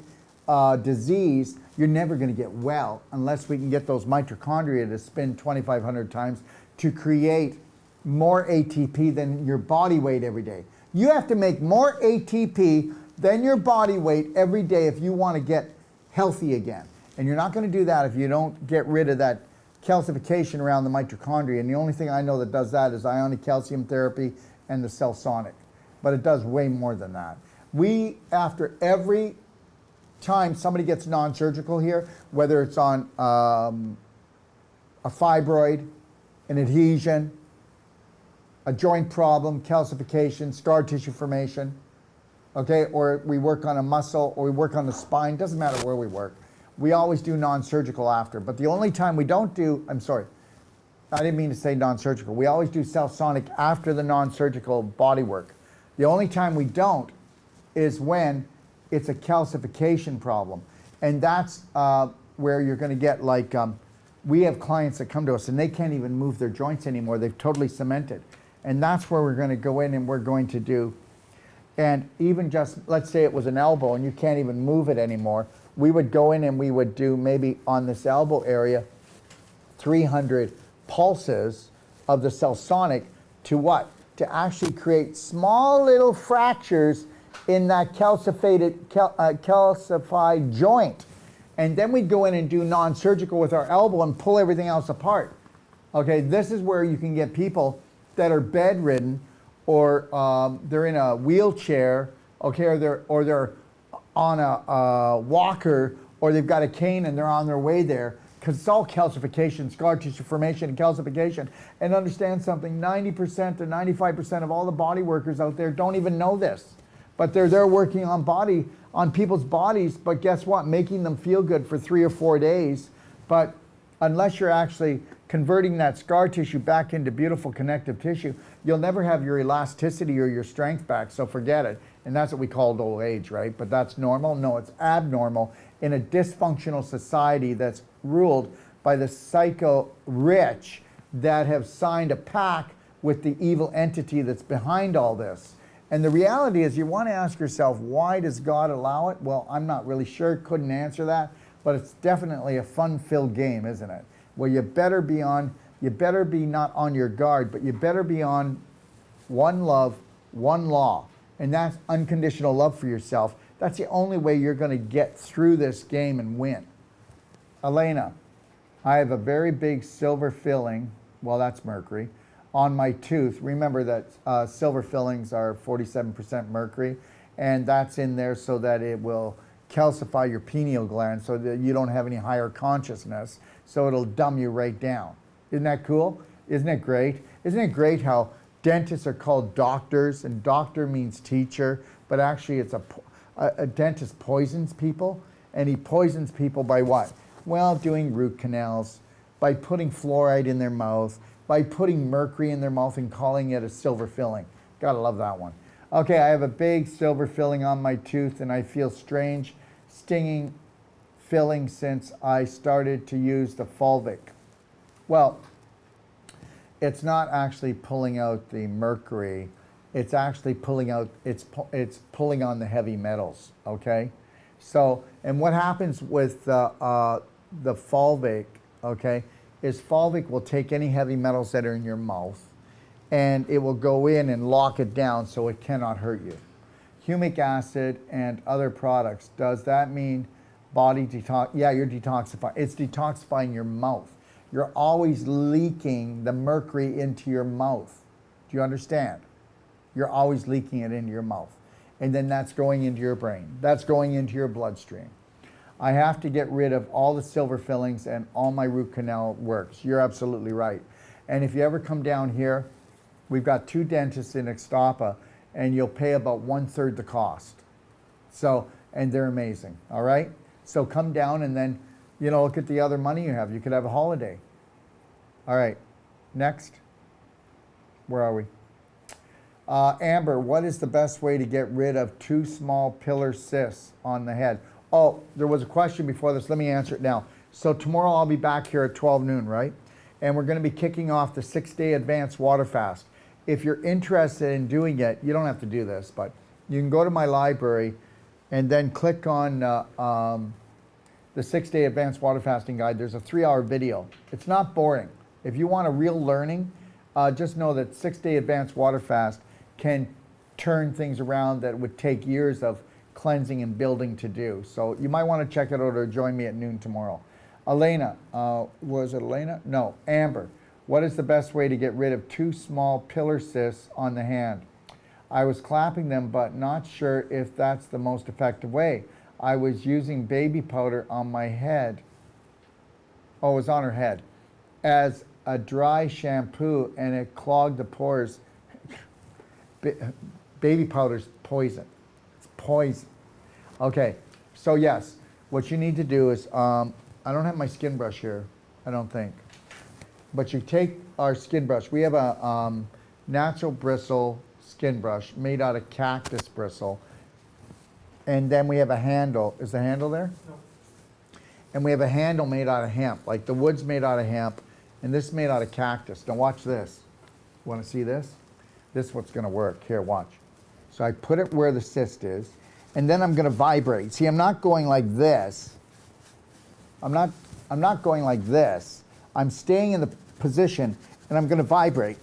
A: disease, you're never going to get well unless we can get those mitochondria to spin 2,500 times to create more ATP than your body weight every day. You have to make more ATP than your body weight every day if you want to get healthy again. And you're not going to do that if you don't get rid of that calcification around the mitochondria. And the only thing I know that does that is ionic calcium therapy and the cell sonic. But it does way more than that. We, after every time somebody gets non-surgical here, whether it's on a fibroid, an adhesion, a joint problem, calcification, scar tissue formation, okay, or we work on a muscle, or we work on the spine, doesn't matter where we work. We always do non-surgical after. But the only time we don't do, I'm sorry, I didn't mean to say non-surgical. We always do cell-sonic after the non-surgical body work. The only time we don't is when it's a calcification problem. And that's where you're going to get like, we have clients that come to us and they can't even move their joints anymore. They've totally cemented. And that's where we're going to go in and we're going to do, and even just, let's say it was an elbow and you can't even move it anymore, we would go in and we would do maybe on this elbow area 300 pulses of the cell sonic to what? To actually create small little fractures in that calcified joint. And then we'd go in and do non-surgical with our elbow and pull everything else apart. Okay, this is where you can get people that are bedridden, or they're in a wheelchair, okay, or they're on a walker, or they've got a cane and they're on their way there, because it's all calcification, scar tissue formation and calcification. And understand something, 90% to 95% of all the body workers out there don't even know this. But they're there working on people's bodies, but guess what? Making them feel good for 3 or 4 days. But unless you're actually converting that scar tissue back into beautiful connective tissue, you'll never have your elasticity or your strength back, so forget it. And that's what we call old age, right? But that's normal? No, it's abnormal in a dysfunctional society that's ruled by the psycho rich that have signed a pact with the evil entity that's behind all this. And the reality is, you want to ask yourself, why does God allow it? Well, I'm not really sure, couldn't answer that, but it's definitely a fun-filled game, isn't it? Well, you better be not on your guard, but you better be on one love, one law, and that's unconditional love for yourself. That's the only way you're going to get through this game and win. Elena, I have a very big silver filling, well, that's mercury, on my tooth. Remember that silver fillings are 47% mercury, and that's in there so that it will calcify your pineal gland so that you don't have any higher consciousness, so it'll dumb you right down. Isn't that cool? Isn't it great? Isn't it great how dentists are called doctors, and doctor means teacher, but actually it's a dentist poisons people, and he poisons people by what? Well, doing root canals, by putting fluoride in their mouth, by putting mercury in their mouth and calling it a silver filling. Gotta love that one. Okay, I have a big silver filling on my tooth, and I feel strange, stinging filling since I started to use the fulvic. Well, it's not actually pulling out the mercury. It's actually pulling out, it's pulling on the heavy metals, okay? So, and what happens with the fulvic, okay, is fulvic will take any heavy metals that are in your mouth, and it will go in and lock it down so it cannot hurt you. Humic acid and other products, does that mean body detox? Yeah, you're detoxifying. It's detoxifying your mouth. You're always leaking the mercury into your mouth. Do you understand? You're always leaking it into your mouth. And then that's going into your brain. That's going into your bloodstream. I have to get rid of all the silver fillings, and all my root canal works. You're absolutely right. And if you ever come down here, we've got 2 dentists in Ixtapa, and you'll pay about 1/3 the cost. So, and they're amazing, all right? So come down and then, you know, look at the other money you have. You could have a holiday. All right, next. Where are we? Amber, what is the best way to get rid of 2 small pillar cysts on the head? Oh, there was a question before this. Let me answer it now. So tomorrow I'll be back here at 12 noon, right? And we're going to be kicking off the 6-day advanced water fast. If you're interested in doing it, you don't have to do this, but you can go to my library and then click on the 6-day advanced water fasting guide. There's a 3-hour video. It's not boring. If you want a real learning, just know that 6-day advanced water fast can turn things around that would take years of cleansing and building to do. So you might want to check it out or join me at noon tomorrow. Elena, was it Elena? No, Amber, what is the best way to get rid of 2 small pillar cysts on the hand? I was clapping them, but not sure if that's the most effective way. I was using baby powder on my head. Oh, it was on her head. As a dry shampoo, and it clogged the pores. Baby powder's poison. Poison. Okay, so yes, what you need to do is, I don't have my skin brush here, I don't think, but you take our skin brush. We have a natural bristle skin brush made out of cactus bristle, and then we have a handle. Is the handle there? No. And we have a handle made out of hemp, like the wood's made out of hemp, and this is made out of cactus. Now watch this. Want to see this? This is what's going to work. Here, watch. So I put it where the cyst is, and then I'm going to vibrate. See, I'm not going like this. I'm not going like this. I'm staying in the position, and I'm going to vibrate.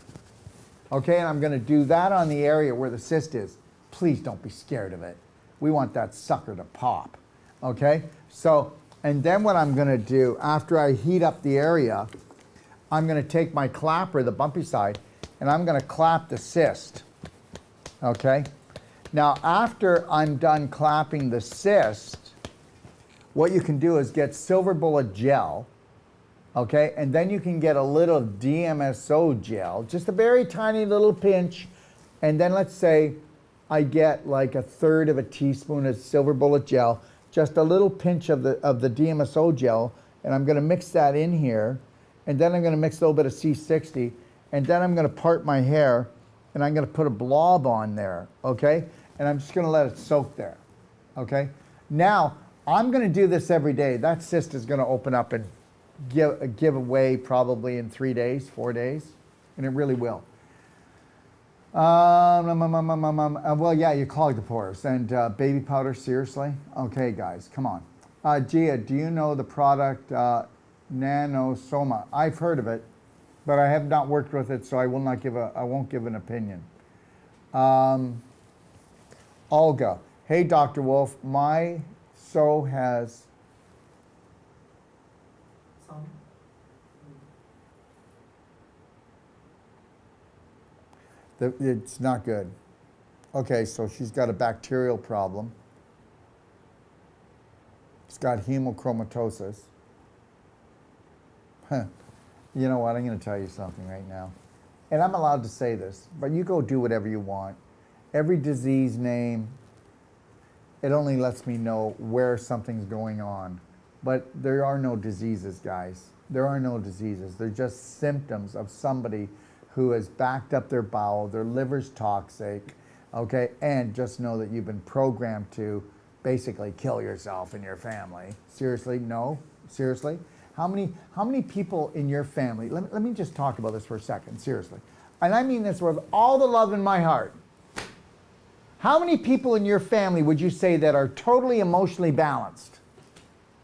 A: Okay, and I'm going to do that on the area where the cyst is. Please don't be scared of it. We want that sucker to pop. Okay, so, and then what I'm going to do after I heat up the area, I'm going to take my clapper, the bumpy side, and I'm going to clap the cyst. Okay. Now, after I'm done clapping the cyst, what you can do is get silver bullet gel, okay? And then you can get a little DMSO gel, just a very tiny little pinch. And then let's say I get like 1/3 of a teaspoon of silver bullet gel, just a little pinch of the DMSO gel, and I'm gonna mix that in here. And then I'm gonna mix a little bit of C60, and then I'm gonna part my hair, and I'm gonna put a blob on there, okay? And I'm just gonna let it soak there, okay? Now, I'm gonna do this every day. That cyst is gonna open up in give away probably in 3 days, 4 days, and it really will. Well, yeah, you clog the pores. And baby powder, seriously? Okay, guys, come on. Gia, do you know the product Nanosoma? I've heard of it, but I have not worked with it, so I won't give an opinion. Olga, hey, Dr. Wolf, my so has... It's not good. Okay, so she's got a bacterial problem. It's got hemochromatosis. Huh. You know what? I'm going to tell you something right now. And I'm allowed to say this, but you go do whatever you want. Every disease name, it only lets me know where something's going on. But there are no diseases, guys. There are no diseases. They're just symptoms of somebody who has backed up their bowel, their liver's toxic, okay? And just know that you've been programmed to basically kill yourself and your family. Seriously? No? Seriously? How many people in your family, let me just talk about this for a second, seriously. And I mean this with all the love in my heart. How many people in your family would you say that are totally emotionally balanced?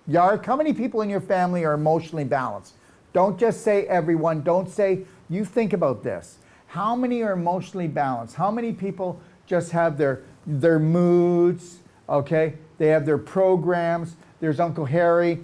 A: Yark, how many people in your family are emotionally balanced? Don't just say everyone, don't say, you think about this. How many are emotionally balanced? How many people just have their moods, okay? They have their programs. There's Uncle Harry.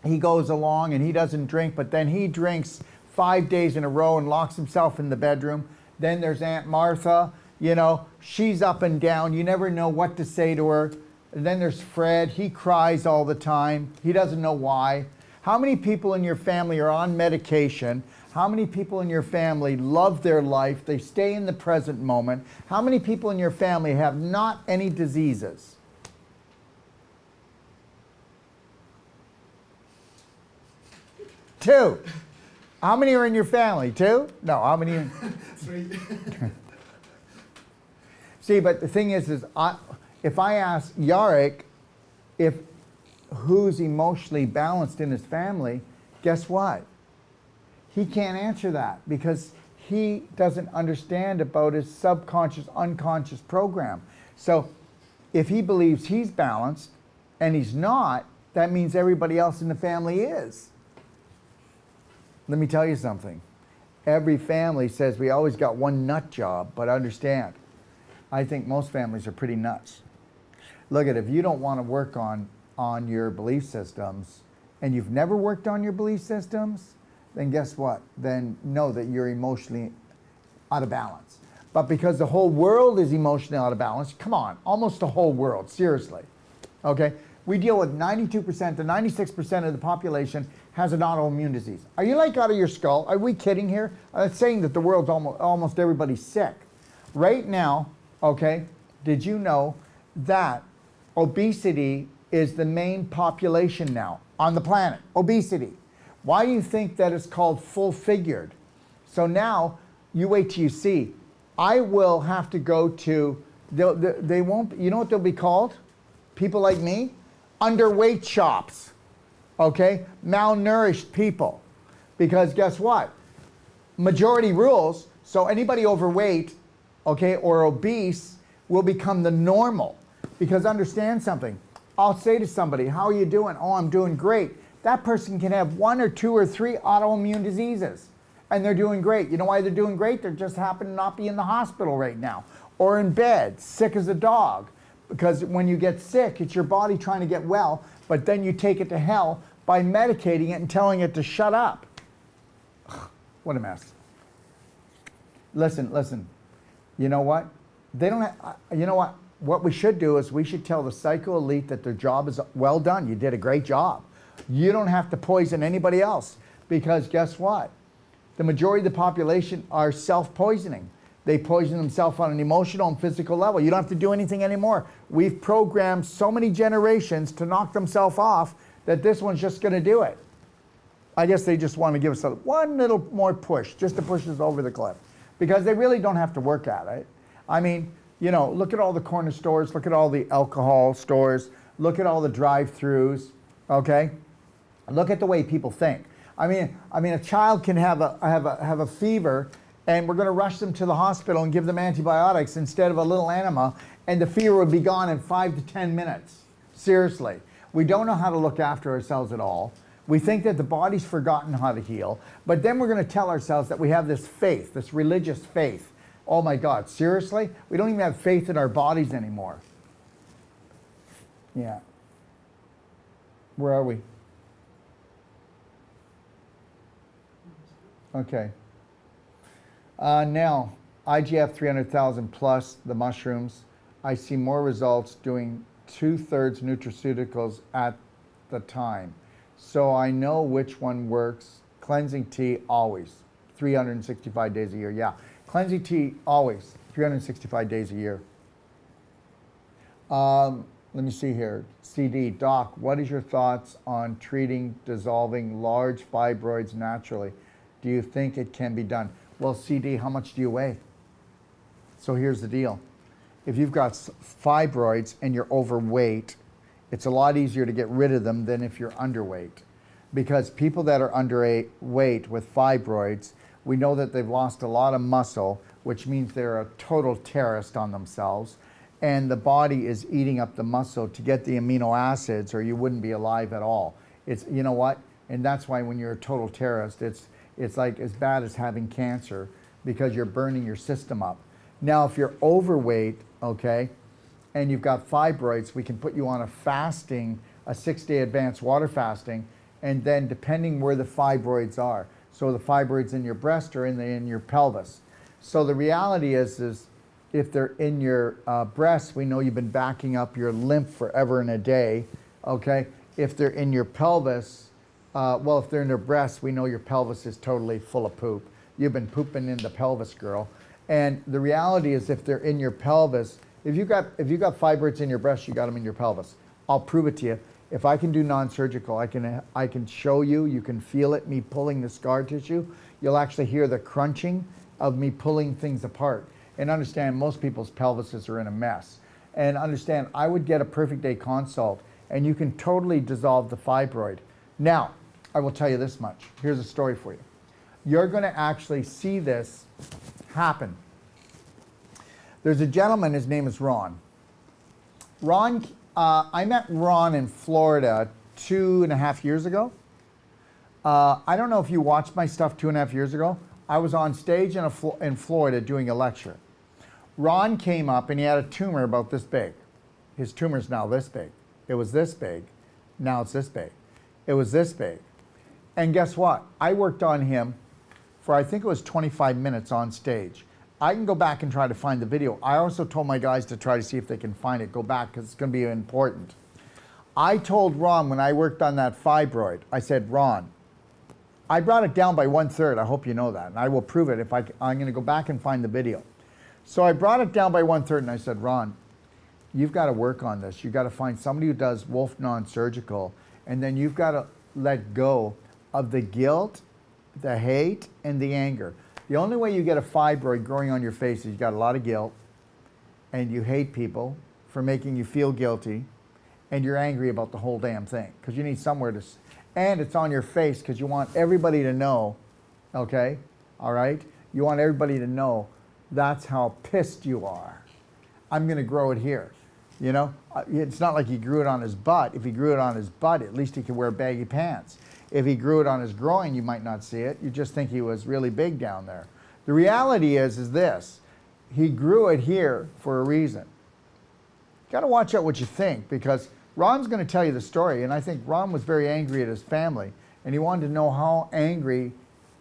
A: He goes along and he doesn't drink, but then he drinks 5 days in a row and locks himself in the bedroom. Then there's Aunt Martha, you know, she's up and down. You never know what to say to her. And then there's Fred. He cries all the time. He doesn't know why. How many people in your family are on medication? How many people in your family love their life? They stay in the present moment. How many people in your family have not any diseases? Two. How many are in your family? Two? No, how many?
B: Three.
A: See, but the thing is if I ask Yarek who's emotionally balanced in his family, guess what? He can't answer that because he doesn't understand about his subconscious, unconscious program. So if he believes he's balanced and he's not, that means everybody else in the family is. Let me tell you something. Every family says we always got one nut job, but understand, I think most families are pretty nuts. Look at, if you don't want to work on your belief systems and you've never worked on your belief systems, then guess what? Then know that you're emotionally out of balance. But because the whole world is emotionally out of balance, come on, almost the whole world, seriously, okay? We deal with 92% to 96% of the population has an autoimmune disease. Are you like out of your skull? Are we kidding here? I'm saying that the world's almost everybody's sick. Right now, okay, did you know that obesity is the main population now on the planet? Obesity. Why do you think that it's called full-figured? So now, you wait till you see. I will have to go to, they won't, you know what they'll be called? People like me? Underweight shops, okay? Malnourished people. Because guess what? Majority rules, so anybody overweight, okay, or obese will become the normal. Because understand something. I'll say to somebody, how are you doing? Oh, I'm doing great. That person can have 1 or 2 or 3 autoimmune diseases, and they're doing great. You know why they're doing great? They just happen to not be in the hospital right now, or in bed, sick as a dog. Because when you get sick, it's your body trying to get well, but then you take it to hell by medicating it and telling it to shut up. What a mess. Listen. You know what? They don't have, you know what? What we should do is we should tell the psycho elite that their job is well done. You did a great job. You don't have to poison anybody else, because guess what? The majority of the population are self-poisoning. They poison themselves on an emotional and physical level. You don't have to do anything anymore. We've programmed so many generations to knock themselves off that this one's just going to do it. I guess they just want to give us one little more push, just to push us over the cliff, because they really don't have to work at it. I mean, you know, look at all the corner stores, look at all the alcohol stores, look at all the drive-thrus, okay? Look at the way people think. I mean, a child can have a fever, and we're going to rush them to the hospital and give them antibiotics instead of a little enema, and the fever would be gone in 5 to 10 minutes. Seriously, we don't know how to look after ourselves at all. We think that the body's forgotten how to heal, but then we're going to tell ourselves that we have this faith, this religious faith. Oh my God, seriously? We don't even have faith in our bodies anymore. Yeah. Where are we? Okay. Now, IGF 300,000 plus the mushrooms. I see more results doing 2/3 nutraceuticals at the time. So I know which one works. Cleansing tea, always. 365 days a year, yeah. Cleansing tea, always. 365 days a year. Let me see here. CD, Doc, what is your thoughts on treating dissolving large fibroids naturally? Do you think it can be done? Well, CD, how much do you weigh? So here's the deal. If you've got fibroids and you're overweight, it's a lot easier to get rid of them than if you're underweight. Because people that are underweight with fibroids, we know that they've lost a lot of muscle, which means they're a total terrorist on themselves. And the body is eating up the muscle to get the amino acids, or you wouldn't be alive at all. It's, you know what? And that's why when you're a total terrorist, it's like as bad as having cancer, because you're burning your system up. Now, if you're overweight, okay, and you've got fibroids, we can put you on a 6-day advanced water fasting, and then depending where the fibroids are. So the fibroids in your breast or in your pelvis. So the reality is if they're in your breast, we know you've been backing up your lymph forever and a day, okay? If they're in your pelvis, well, if they're in your breast, we know your pelvis is totally full of poop. You've been pooping in the pelvis, girl. And the reality is if they're in your pelvis, if you got fibroids in your breast, you got them in your pelvis. I'll prove it to you. If I can do non-surgical, I can show you, you can feel it, me pulling the scar tissue. You'll actually hear the crunching of me pulling things apart. And understand, most people's pelvises are in a mess. And understand, I would get a perfect day consult, and you can totally dissolve the fibroid. Now, I will tell you this much. Here's a story for you. You're going to actually see this happen. There's a gentleman, his name is Ron. Ron, I met Ron in Florida 2.5 years ago. I don't know if you watched my stuff 2.5 years ago. I was on stage in Florida doing a lecture. Ron came up and he had a tumor about this big. His tumor's now this big. It was this big. Now it's this big. It was this big. And guess what? I worked on him for, I think it was 25 minutes on stage. I can go back and try to find the video. I also told my guys to try to see if they can find it. Go back, because it's going to be important. I told Ron when I worked on that fibroid, I said, Ron, I brought it down by 1/3. I hope you know that. And I will prove it if I'm going to go back and find the video. So I brought it down by 1/3 and I said, Ron, you've got to work on this. You've got to find somebody who does Wolf non-surgical, and then you've got to let go of the guilt, the hate, and the anger. The only way you get a fibroid growing on your face is you got a lot of guilt, and you hate people for making you feel guilty, and you're angry about the whole damn thing, because you need somewhere to, and it's on your face because you want everybody to know, okay, all right? You want everybody to know that's how pissed you are. I'm going to grow it here, you know? It's not like he grew it on his butt. If he grew it on his butt, at least he could wear baggy pants. If he grew it on his groin, you might not see it. You just think he was really big down there. The reality is this. He grew it here for a reason. You got to watch out what you think, because Ron's going to tell you the story, and I think Ron was very angry at his family, and he wanted to know how angry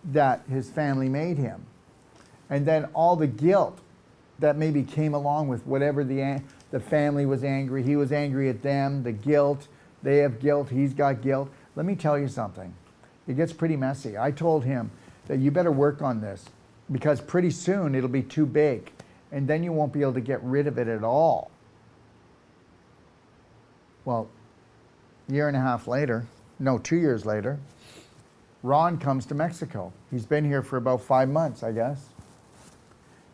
A: that his family made him. And then all the guilt that maybe came along with whatever the family was angry. He was angry at them, the guilt. They have guilt, he's got guilt. Let me tell you something. It gets pretty messy. I told him that you better work on this, because pretty soon it'll be too big, and then you won't be able to get rid of it at all. Well, 1.5 years later, no, 2 years later, Ron comes to Mexico. He's been here for about 5 months, I guess.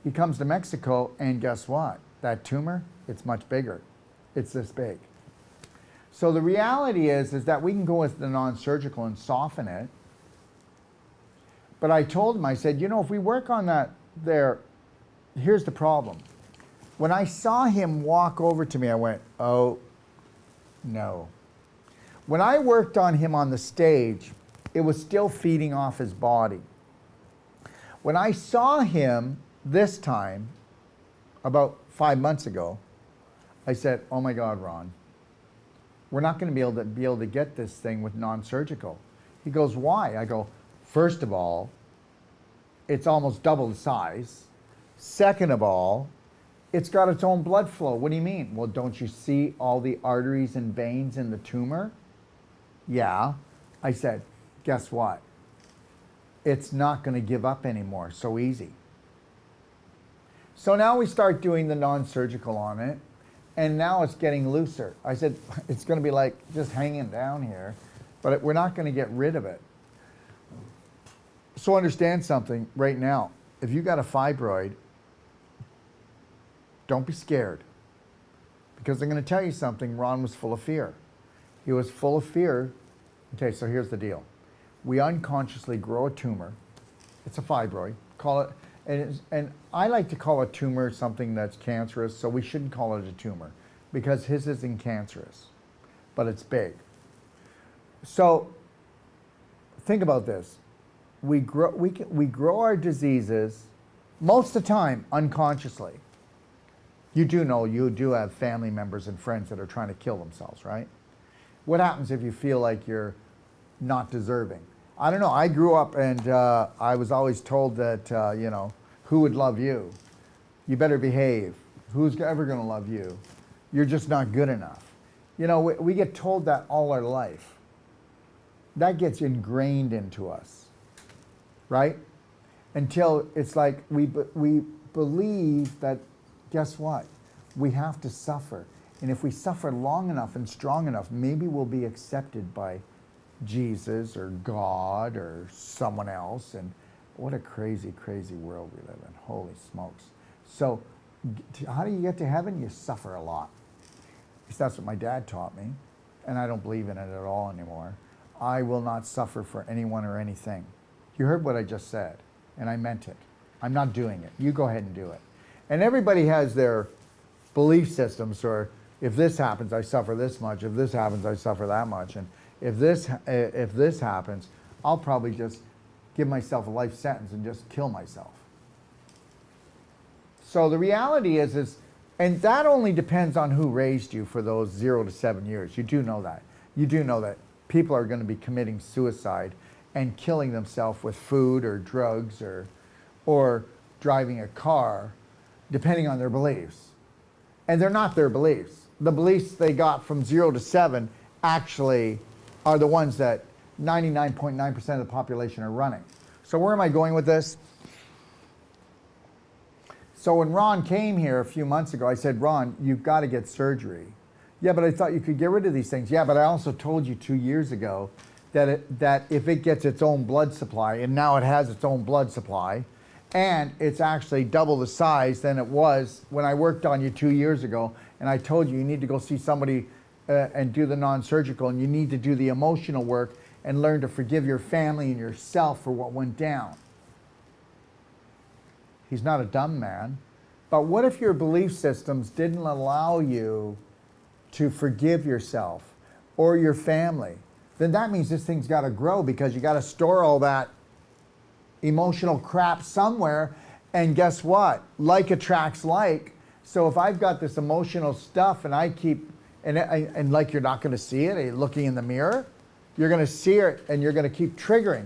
A: He comes to Mexico, and guess what? That tumor, it's much bigger. It's this big. So the reality is that we can go with the non-surgical and soften it. But I told him, I said, you know, if we work on that there, here's the problem. When I saw him walk over to me, I went, oh, no. When I worked on him on the stage, it was still feeding off his body. When I saw him this time, about 5 months ago, I said, oh my God, Ron, we're not going to be able to get this thing with non-surgical. He goes, why? I go, first of all, it's almost double the size. Second of all, it's got its own blood flow. What do you mean? Well, don't you see all the arteries and veins in the tumor? Yeah. I said, guess what? It's not going to give up anymore so easy. So now we start doing the non-surgical on it, and now it's getting looser. I said, it's going to be like just hanging down here, but we're not going to get rid of it. So understand something right now. If you got a fibroid, don't be scared. Because I'm going to tell you something, Ron was full of fear. He was full of fear. Okay, so here's the deal. We unconsciously grow a tumor. It's a fibroid. Call it, and I like to call a tumor something that's cancerous, so we shouldn't call it a tumor because his isn't cancerous, but it's big. So think about this. We grow our diseases most of the time unconsciously. You do know you do have family members and friends that are trying to kill themselves, right? What happens if you feel like you're not deserving? I don't know. I grew up and I was always told that, you know, who would love you? You better behave. Who's ever going to love you? You're just not good enough. You know, we get told that all our life. That gets ingrained into us, right? Until it's like we believe that, guess what? We have to suffer. And if we suffer long enough and strong enough, maybe we'll be accepted by Jesus or God or someone else. And what a crazy, crazy world we live in. Holy smokes. So how do you get to heaven? You suffer a lot. Because that's what my dad taught me. And I don't believe in it at all anymore. I will not suffer for anyone or anything. You heard what I just said, and I meant it. I'm not doing it. You go ahead and do it. And everybody has their belief systems, or if this happens, I suffer this much. If this happens, I suffer that much. And if this happens, I'll probably just give myself a life sentence and just kill myself. So the reality is, and that only depends on who raised you for those 0 to 7 years. You do know that. You do know that people are going to be committing suicide and killing themselves with food or drugs or driving a car, depending on their beliefs. And they're not their beliefs. The beliefs they got from 0 to 7 actually are the ones that 99.9% of the population are running. So where am I going with this? So when Ron came here a few months ago, I said, Ron, you've got to get surgery. Yeah, but I thought you could get rid of these things. Yeah, but I also told you 2 years ago that if it gets its own blood supply, and now it has its own blood supply, and it's actually double the size than it was when I worked on you 2 years ago, and I told you need to go see somebody and do the non-surgical, and you need to do the emotional work and learn to forgive your family and yourself for what went down. He's not a dumb man. But what if your belief systems didn't allow you to forgive yourself or your family? Then that means this thing's got to grow, because you got to store all that emotional crap somewhere. And guess what? Like attracts like. So if I've got this emotional stuff and I keep, and like you're not going to see it, looking in the mirror, you're going to see it and you're going to keep triggering.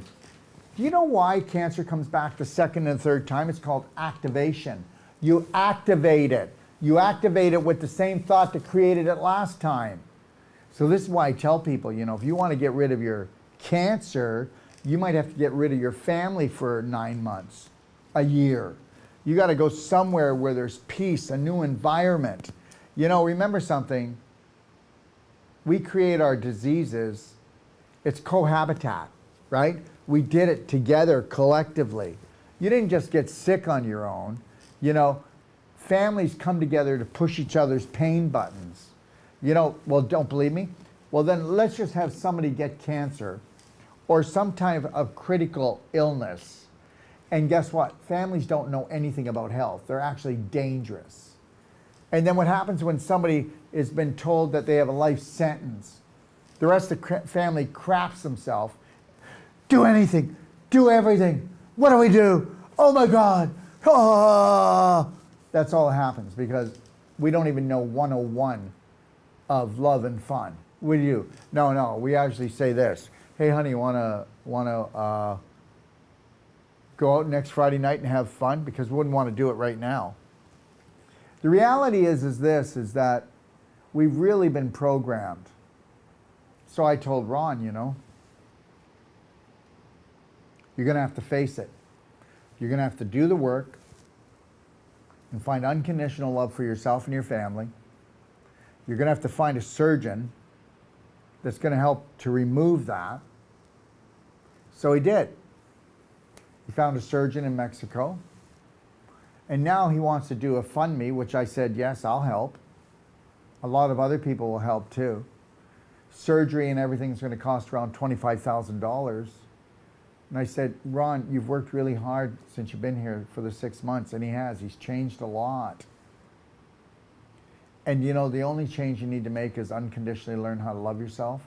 A: Do you know why cancer comes back the second and third time? It's called activation. You activate it. You activate it with the same thought that created it last time. So this is why I tell people, you know, if you want to get rid of your cancer, you might have to get rid of your family for 9 months, a year. You got to go somewhere where there's peace, a new environment. You know, remember something. We create our diseases. It's cohabitat, right? We did it together collectively. You didn't just get sick on your own. You know, families come together to push each other's pain buttons. You know, well, don't believe me? Well, then let's just have somebody get cancer or some type of critical illness. And guess what? Families don't know anything about health. They're actually dangerous. And then what happens when somebody has been told that they have a life sentence? The rest of the family craps themselves. Do anything. Do everything. What do we do? Oh my God. Ah. That's all that happens because we don't even know 101 of love and fun. With you? No. We actually say this. Hey, honey, wanna go out next Friday night and have fun? Because we wouldn't want to do it right now. The reality is that we've really been programmed. So I told Ron, you're going to have to face it. You're going to have to do the work and find unconditional love for yourself and your family. You're going to have to find a surgeon that's going to help to remove that. So he did. He found a surgeon in Mexico. And now he wants to do a fund me, which I said, yes, I'll help. A lot of other people will help too. Surgery and everything's going to cost around $25,000. And I said, Ron, you've worked really hard since you've been here for the 6 months. And he has. He's changed a lot. And the only change you need to make is unconditionally learn how to love yourself.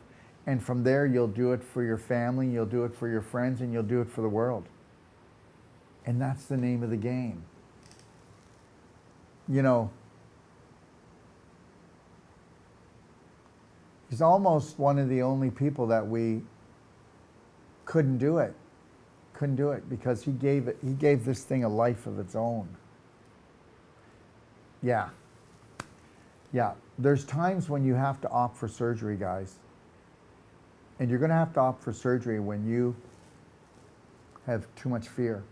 A: And from there, you'll do it for your family, you'll do it for your friends, and you'll do it for the world. And that's the name of the game. He's almost one of the only people that we couldn't do it because he gave this thing a life of its own. Yeah. There's times when you have to opt for surgery, guys. And you're going to have to opt for surgery when you have too much fear,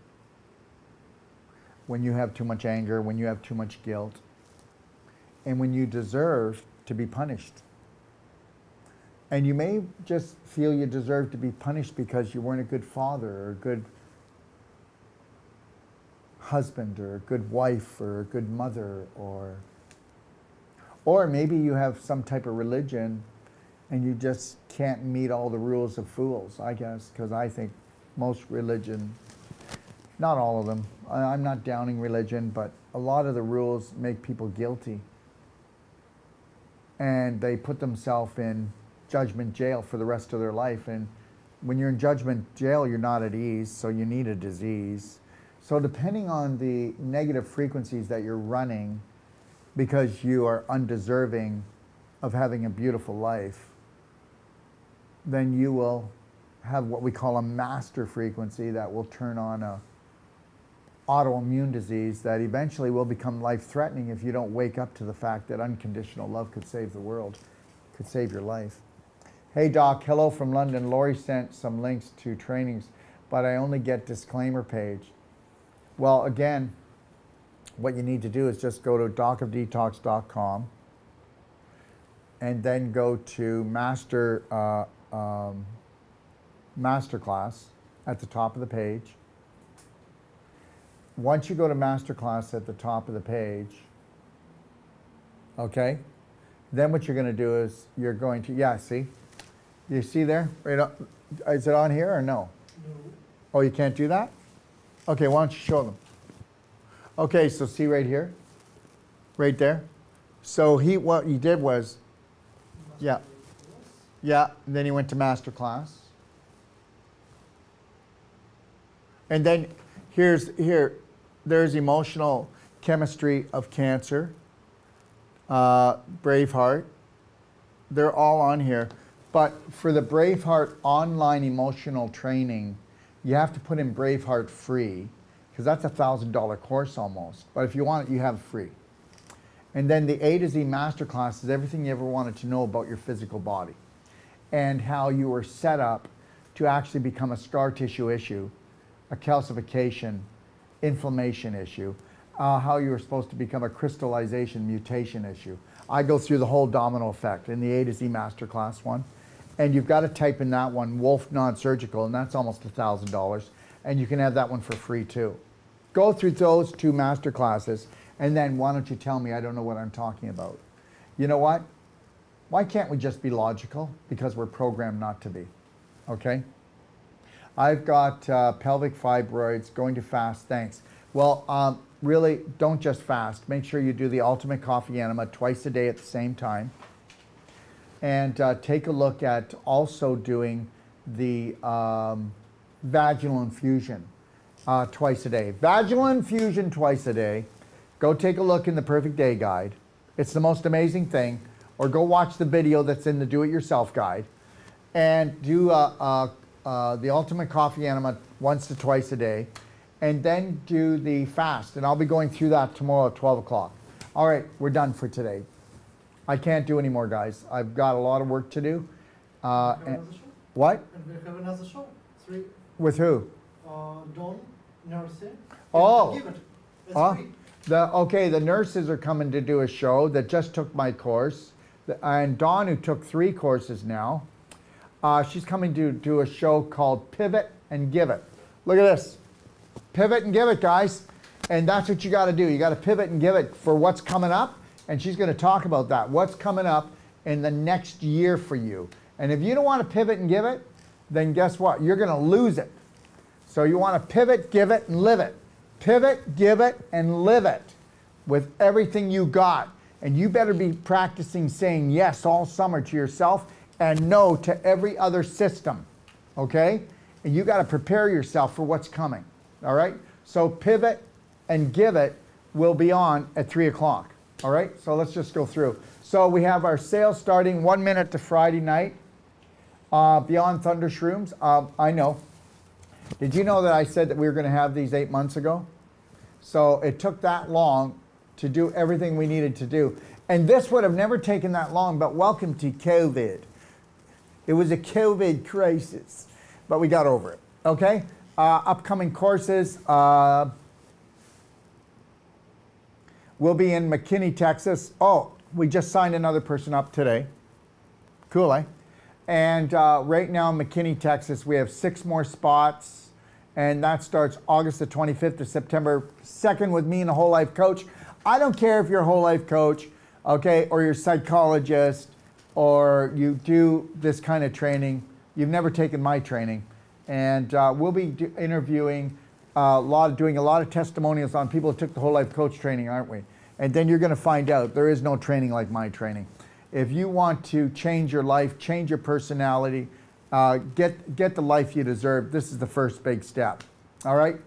A: when you have too much anger, when you have too much guilt, and when you deserve to be punished. And you may just feel you deserve to be punished because you weren't a good father or a good husband or a good wife or a good mother, or maybe you have some type of religion and you just can't meet all the rules of fools, I guess, because I think most religion, not all of them, I'm not downing religion, but a lot of the rules make people guilty. And they put themselves in judgment jail for the rest of their life. And when you're in judgment jail, you're not at ease, so you need a disease. So depending on the negative frequencies that you're running, because you are undeserving of having a beautiful life, then you will have what we call a master frequency that will turn on a autoimmune disease that eventually will become life-threatening if you don't wake up to the fact that unconditional love could save the world, could save your life. Hey Doc, hello from London. Lori sent some links to trainings, but I only get disclaimer page. Well, again, what you need to do is just go to docofdetox.com and then go to Masterclass at the top of the page. Once you go to Masterclass at the top of the page, okay, then what you're going to do is you're going to, see? You see there? Right up, is it on here or no? No. Oh, you can't do that? Okay, why don't you show them? Okay, so see right here? Right there? So what he did was, and then he went to Masterclass. And then there's emotional chemistry of cancer, Braveheart. They're all on here. But for the Braveheart online emotional training, you have to put in Braveheart free, because that's a $1,000 course almost. But if you want it, you have it free. And then the A to Z Masterclass is everything you ever wanted to know about your physical body and how you were set up to actually become a scar tissue issue, a calcification, inflammation issue, how you were supposed to become a crystallization mutation issue. I go through the whole domino effect in the A to Z Masterclass one. And you've got to type in that one, Wolf Non-Surgical, and that's almost $1,000. And you can have that one for free too. Go through those two masterclasses, and then why don't you tell me I don't know what I'm talking about? You know what? Why can't we just be logical? Because we're programmed not to be, okay? I've got pelvic fibroids, going to fast, thanks. Well, really, don't just fast. Make sure you do the ultimate coffee enema twice a day at the same time. And take a look at also doing the vaginal infusion twice a day. Vaginal infusion twice a day. Go take a look in the Perfect Day Guide. It's the most amazing thing. Or go watch the video that's in the Do-It-Yourself Guide. And do the ultimate coffee enema once to twice a day. And then do the fast. And I'll be going through that tomorrow at 12 o'clock. All right, we're done for today. I can't do any more, guys. I've got a lot of work to do. What?
B: We have another show. 3.
A: With who?
B: Dawn, nursing.
A: Oh.
B: Give it. It's free.
A: The nurses are coming to do a show that just took my course. And Dawn, who took 3 courses now, she's coming to do a show called Pivot and Give It. Look at this. Pivot and give it, guys. And that's what you got to do. You got to pivot and give it for what's coming up. And she's going to talk about that. What's coming up in the next year for you. And if you don't want to pivot and give it, then guess what? You're going to lose it. So you want to pivot, give it, and live it. Pivot, give it, and live it with everything you got. And you better be practicing saying yes all summer to yourself and no to every other system, okay? And you got to prepare yourself for what's coming, all right? So pivot and give it will be on at 3 o'clock, all right? So let's just go through. So we have our sale starting 1 minute to Friday night. Beyond Thunder Shrooms, I know. Did you know that I said that we were going to have these 8 months ago? So it took that long to do everything we needed to do. And this would have never taken that long, but welcome to COVID. It was a COVID crisis, but we got over it, okay? Upcoming courses, we'll be in McKinney, Texas. Oh, we just signed another person up today. Cool, eh? And right now in McKinney, Texas, we have 6 more spots. And that starts August the 25th to September 2nd with me and a whole life coach. I don't care if you're a whole life coach, okay, or you're a psychologist, or you do this kind of training. You've never taken my training. And we'll be interviewing doing a lot of testimonials on people who took the whole life coach training, aren't we? And then you're going to find out there is no training like my training. If you want to change your life, change your personality, get the life you deserve, this is the first big step. All right?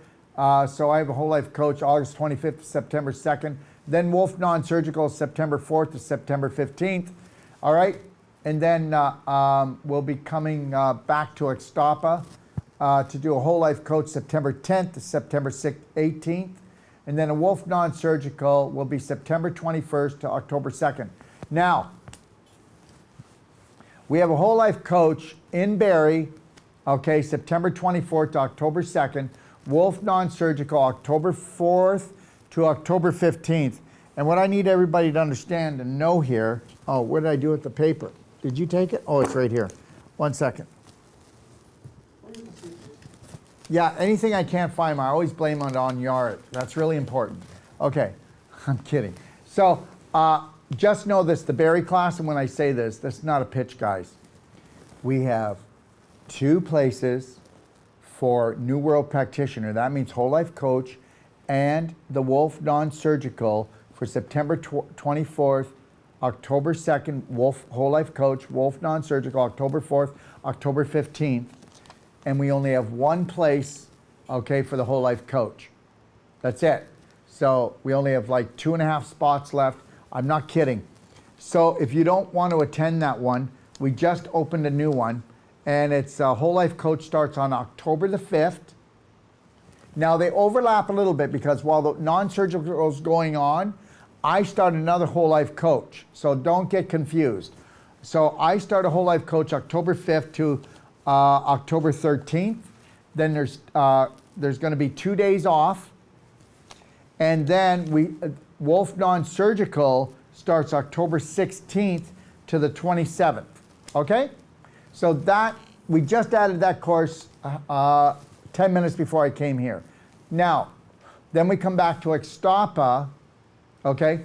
A: So I have a whole life coach August 25th to September 2nd. Then Wolf Non-Surgical September 4th to September 15th. All right? And then we'll be coming back to Ixtapa to do a whole life coach September 10th to September 18th. And then a Wolf Non-Surgical will be September 21st to October 2nd. Now, we have a whole life coach in Barrie, okay, September 24th to October 2nd. Wolf Non-Surgical, October 4th to October 15th. And what I need everybody to understand and know here, oh, what did I do with the paper? Did you take it? Oh, it's right here. 1 second. Yeah, anything I can't find, I always blame it on Yard. That's really important. Okay, I'm kidding. So just know this, the Barrie class, and when I say this, this is not a pitch, guys. We have 2 places for New World Practitioner. That means whole life coach and the Wolf Non-Surgical for September 24th, October 2nd, Wolf Whole Life Coach, Wolf Non-Surgical, October 4th, October 15th. And we only have 1 place, okay, for the Whole Life Coach. That's it. So we only have like 2.5 spots left. I'm not kidding. So if you don't want to attend that one, we just opened a new one. And it's Whole Life Coach starts on October the 5th. Now they overlap a little bit because while the non-surgical is going on, I start another Whole Life Coach. So don't get confused. So I start a Whole Life Coach October 5th to October 13th. Then there's going to be 2 days off. And then Wolf Non-Surgical starts October 16th to the 27th. Okay? So that, we just added that course 10 minutes before I came here. Now, then we come back to Ixtapa, okay?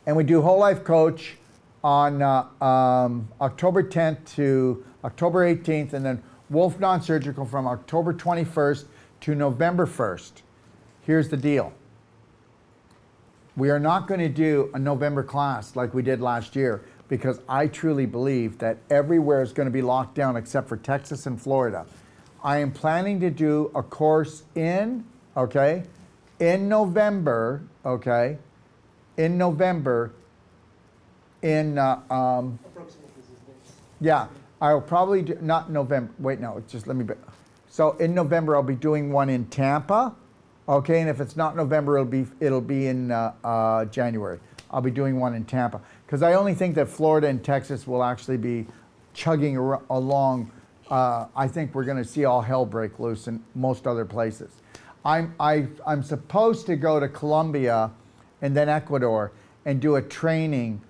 A: And we do Whole Life Coach on October 10th to October 18th, and then Wolf Non-Surgical from October 21st to November 1st. Here's the deal. We are not going to do a November class like we did last year, because I truly believe that everywhere is going to be locked down except for Texas and Florida. I am planning to do a course in November,
B: Approximately these dates.
A: yeah, I'll probably do, not November, wait, no, just let me, so in November, I'll be doing one in Tampa, okay, and if it's not November, it'll be in January. I'll be doing one in Tampa, because I only think that Florida and Texas will actually be chugging along. I think we're going to see all hell break loose in most other places. I'm supposed to go to Colombia and then Ecuador and do a training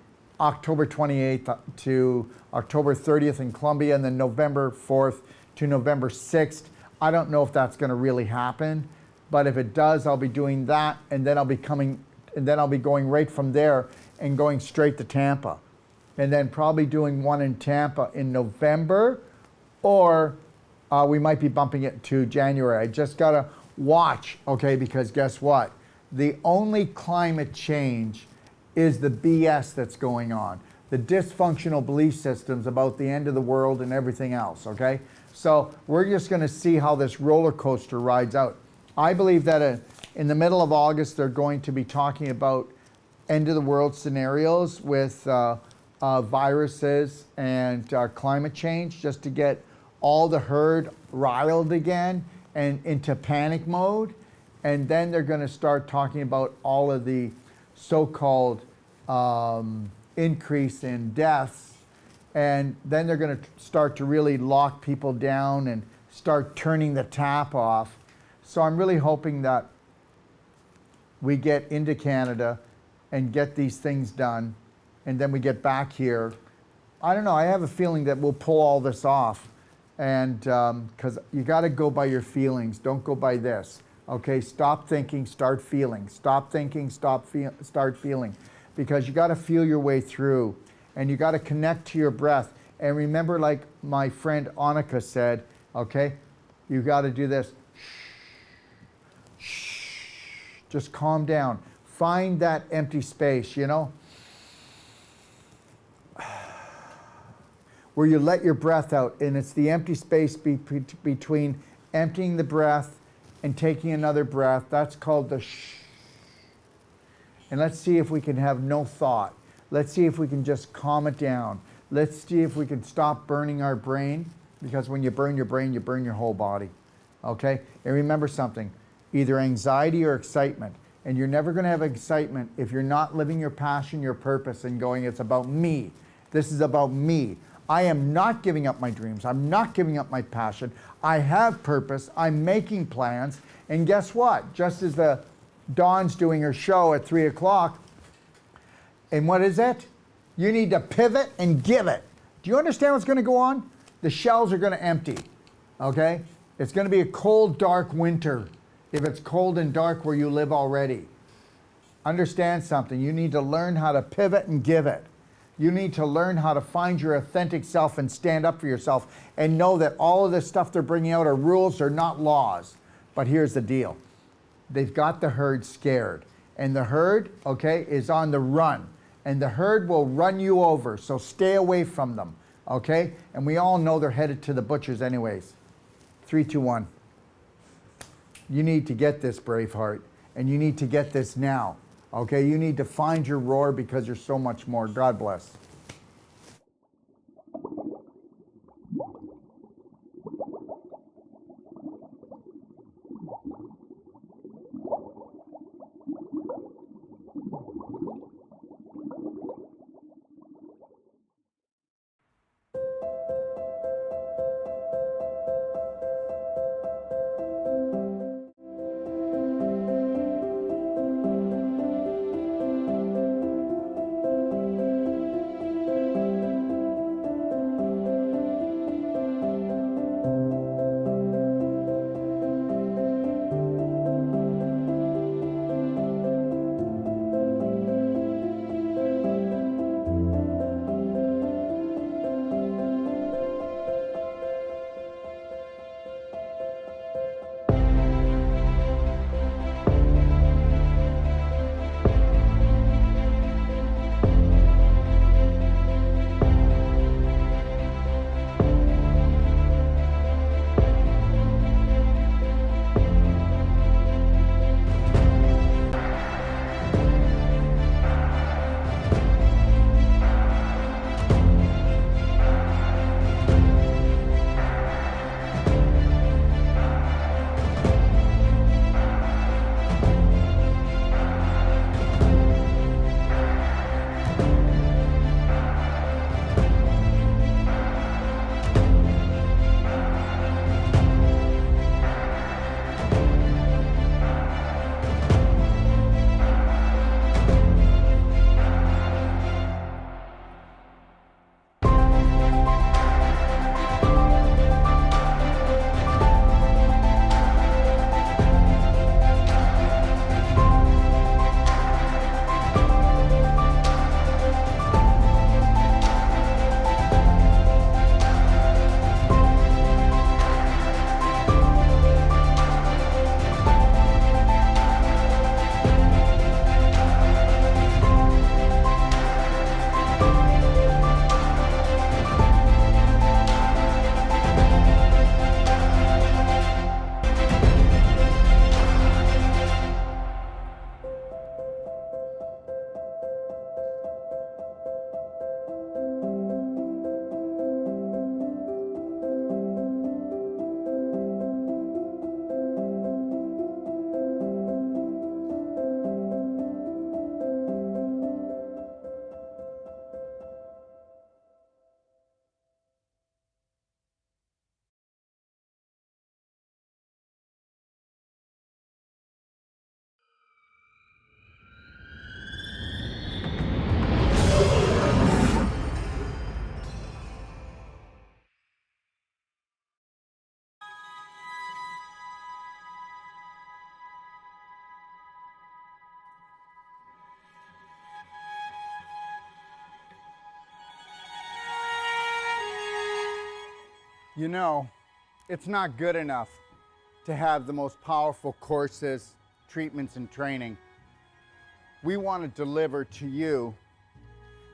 A: October 28th to October 30th in Colombia, and then November 4th to November 6th. I don't know if that's going to really happen, but if it does, I'll be doing that, and then I'll be going right from there and going straight to Tampa, and then probably doing one in Tampa in November, or we might be bumping it to January. I just got to watch, okay, because guess what? The only climate change is the BS that's going on, the dysfunctional belief systems about the end of the world and everything else, okay? So we're just going to see how this roller coaster rides out. I believe that in the middle of August, they're going to be talking about end of the world scenarios with viruses and climate change, just to get all the herd riled again and into panic mode. And then they're going to start talking about all of the so-called increase in deaths. And then they're going to start to really lock people down and start turning the tap off. So I'm really hoping that we get into Canada and get these things done, and then we get back here. I don't know, I have a feeling that we'll pull all this off. And because you got to go by your feelings, don't go by this. Okay, stop thinking, start feeling. Stop thinking, start feeling. Because you got to feel your way through, and you got to connect to your breath. And remember, like my friend Annika said, okay, you got to do this. Shh. Just calm down. Find that empty space, you know, where you let your breath out, and it's the empty space between emptying the breath and taking another breath. That's called the shh. And let's see if we can have no thought. Let's see if we can just calm it down. Let's see if we can stop burning our brain, because when you burn your brain, you burn your whole body. Okay? And remember something, either anxiety or excitement. And you're never going to have excitement if you're not living your passion, your purpose, and going, it's about me. This is about me. I am not giving up my dreams. I'm not giving up my passion. I have purpose. I'm making plans. And guess what? Just as the Dawn's doing her show at 3 o'clock, and what is it? You need to pivot and give it. Do you understand what's going to go on? The shells are going to empty, okay? It's going to be a cold, dark winter if it's cold and dark where you live already. Understand something. You need to learn how to pivot and give it. You need to learn how to find your authentic self and stand up for yourself, and know that all of this stuff they're bringing out are rules, they're not laws. But here's the deal. They've got the herd scared, and the herd, okay, is on the run, and the herd will run you over, so stay away from them, okay? And we all know they're headed to the butchers anyways. 3, 2, 1. You need to get this, Braveheart, and you need to get this now, okay? You need to find your roar, because there's so much more. God bless. You know, it's not good enough to have the most powerful courses, treatments, and training. We want to deliver to you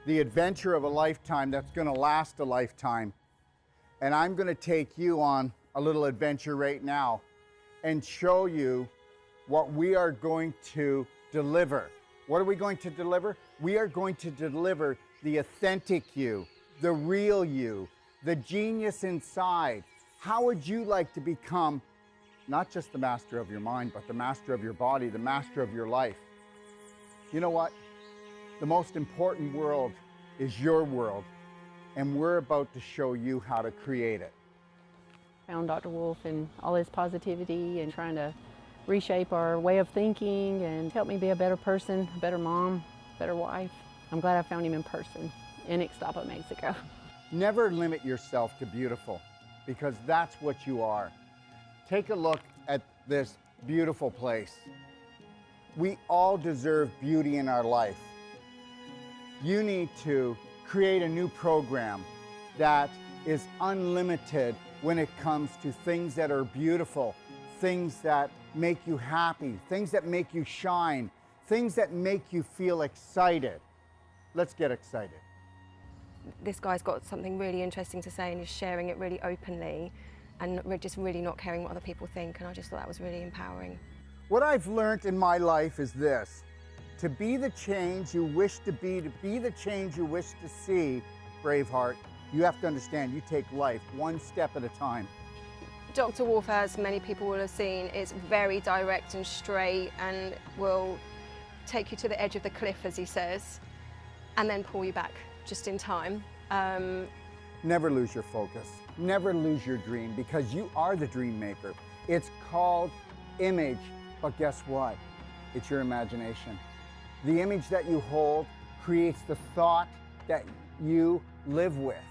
A: the adventure of a lifetime that's going to last a lifetime. And I'm going to take you on a little adventure right now and show you what we are going to deliver. What are we going to deliver? We are going to deliver the authentic you, the real you, the genius inside. How would you like to become not just the master of your mind, but the master of your body, the master of your life? You know what? The most important world is your world, and we're about to show you how to create it.
C: Found Dr. Wolf and all his positivity and trying to reshape our way of thinking and help me be a better person, a better mom, better wife. I'm glad I found him in person in Ixtapa, Mexico.
A: Never limit yourself to beautiful, because that's what you are. Take a look at this beautiful place. We all deserve beauty in our life. You need to create a new program that is unlimited when it comes to things that are beautiful, things that make you happy, things that make you shine, things that make you feel excited. Let's get excited.
D: This guy's got something really interesting to say and is sharing it really openly and just really not caring what other people think, and I just thought that was really empowering.
A: What I've learned in my life is this: to be the change you wish to be the change you wish to see, Braveheart, you have to understand you take life one step at a time.
D: Dr. Wolf, as many people will have seen, is very direct and straight and will take you to the edge of the cliff, as he says, and then pull you back just in time.
A: Never lose your focus. Never lose your dream, because you are the dream maker. It's called image, but guess what? It's your imagination. The image that you hold creates the thought that you live with.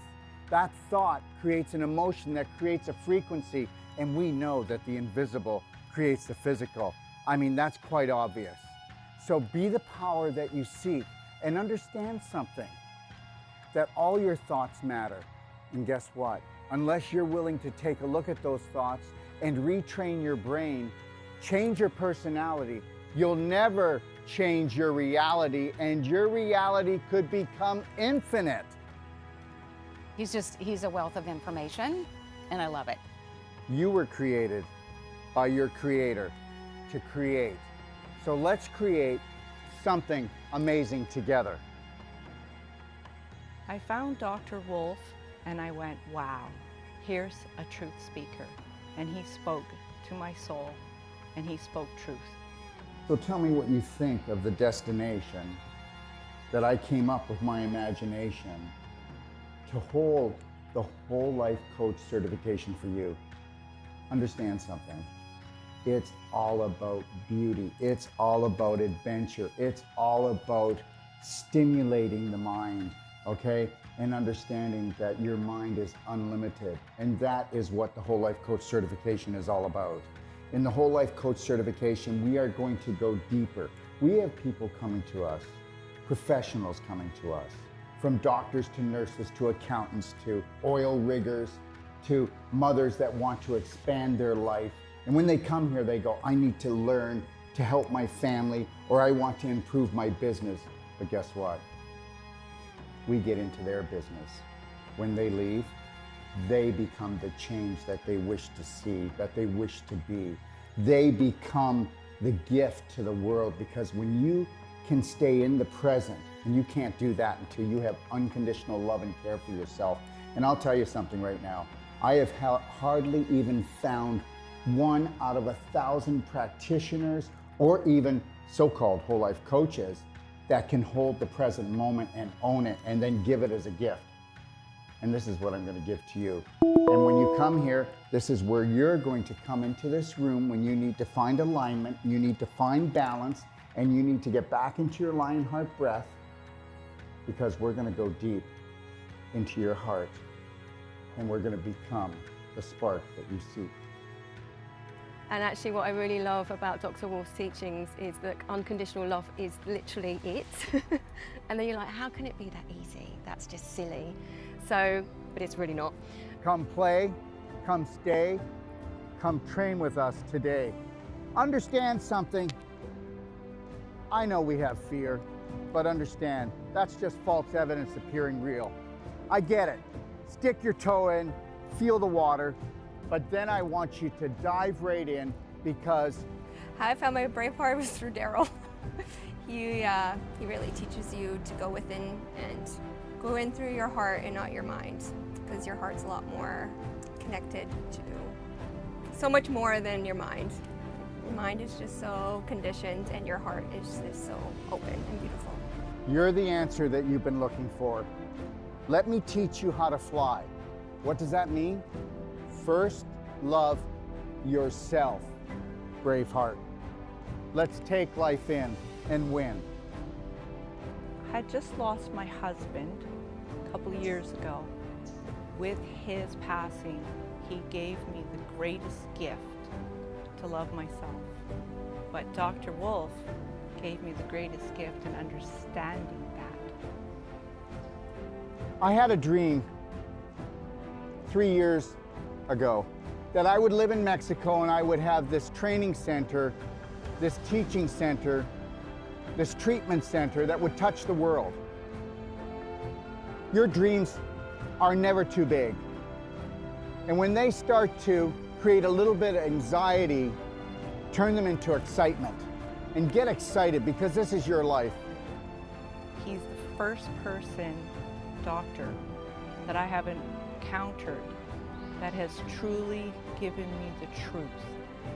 A: That thought creates an emotion that creates a frequency, and we know that the invisible creates the physical. I mean, that's quite obvious. So be the power that you seek, and understand something, that all your thoughts matter. And guess what? Unless you're willing to take a look at those thoughts and retrain your brain, change your personality, you'll never change your reality, and your reality could become infinite.
E: He's a wealth of information, and I love it.
A: You were created by your creator to create. So let's create something amazing together.
F: I found Dr. Wolf and I went, wow, here's a truth speaker. And he spoke to my soul, and he spoke truth.
A: So tell me what you think of the destination that I came up with my imagination to hold the whole life coach certification for you. Understand something. It's all about beauty. It's all about adventure. It's all about stimulating the mind, okay? And understanding that your mind is unlimited. And that is what the whole life coach certification is all about. In the whole life coach certification, we are going to go deeper. We have people coming to us, professionals coming to us, from doctors to nurses to accountants to oil riggers to mothers that want to expand their life. And when they come here, they go, I need to learn to help my family, or I want to improve my business. But guess what? We get into their business. When they leave, they become the change that they wish to see, that they wish to be. They become the gift to the world, because when you can stay in the present, and you can't do that until you have unconditional love and care for yourself. And I'll tell you something right now. I have hardly even found 1 out of 1,000 practitioners, or even so-called whole life coaches, that can hold the present moment and own it and then give it as a gift. And this is what I'm going to give to you. And when you come here, this is where you're going to come into this room when you need to find alignment, you need to find balance, and you need to get back into your lion heart breath, because we're going to go deep into your heart, and we're going to become the spark that you seek.
D: And actually what I really love about Dr. Wolf's teachings is that unconditional love is literally it. And then you're like, how can it be that easy? That's just silly. So, but it's really not.
A: Come play, come stay, come train with us today. Understand something. I know we have fear, but understand, that's just false evidence appearing real. I get it. Stick your toe in, feel the water, but then I want you to dive right in because
G: How I found my brave heart was through Daryl. He really teaches you to go within and go in through your heart and not your mind, because your heart's a lot more connected to so much more than your mind. Your mind is just so conditioned and your heart is just so open and beautiful.
A: you're the answer that you've been looking for. Let me teach you how to fly. What does that mean? First, love yourself, Braveheart. Let's take life in and win.
F: I had just lost my husband a couple of years ago. With his passing, he gave me the greatest gift to love myself. But Dr. Wolf gave me the greatest gift in understanding that.
A: I had a dream 3 years ago that I would live in Mexico and I would have this training center, this teaching center, this treatment center that would touch the world. Your dreams are never too big. And when they start to create a little bit of anxiety, turn them into excitement. And get excited because this is your life.
F: He's the first doctor that I have encountered that has truly given me the truth,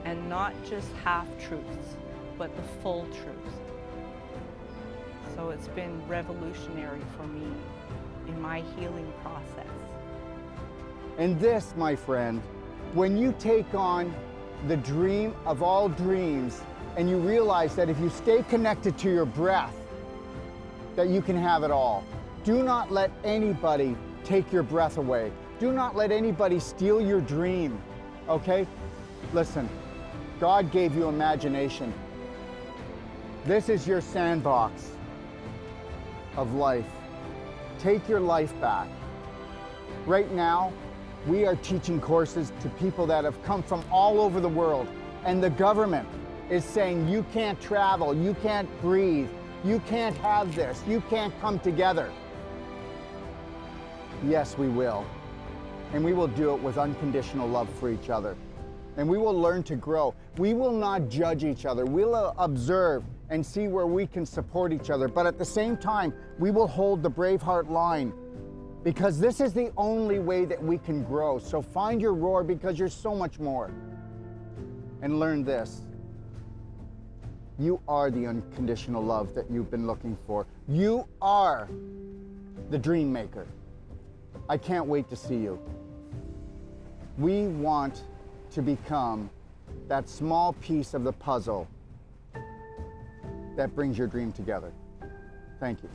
F: and not just half truths, but the full truth. So it's been revolutionary for me in my healing process.
A: And this, my friend, when you take on the dream of all dreams and you realize that if you stay connected to your breath, that you can have it all. Do not let anybody take your breath away. Do not let anybody steal your dream, okay? Listen, God gave you imagination. This is your sandbox of life. Take your life back. Right now, we are teaching courses to people that have come from all over the world, and the government is saying you can't travel, you can't breathe, you can't have this, you can't come together. Yes, we will. And we will do it with unconditional love for each other. And we will learn to grow. We will not judge each other. We'll observe and see where we can support each other. But at the same time, we will hold the Braveheart line, because this is the only way that we can grow. So find your roar, because you're so much more. And learn this. You are the unconditional love that you've been looking for. You are the dream maker. I can't wait to see you. We want to become that small piece of the puzzle that brings your dream together. Thank you.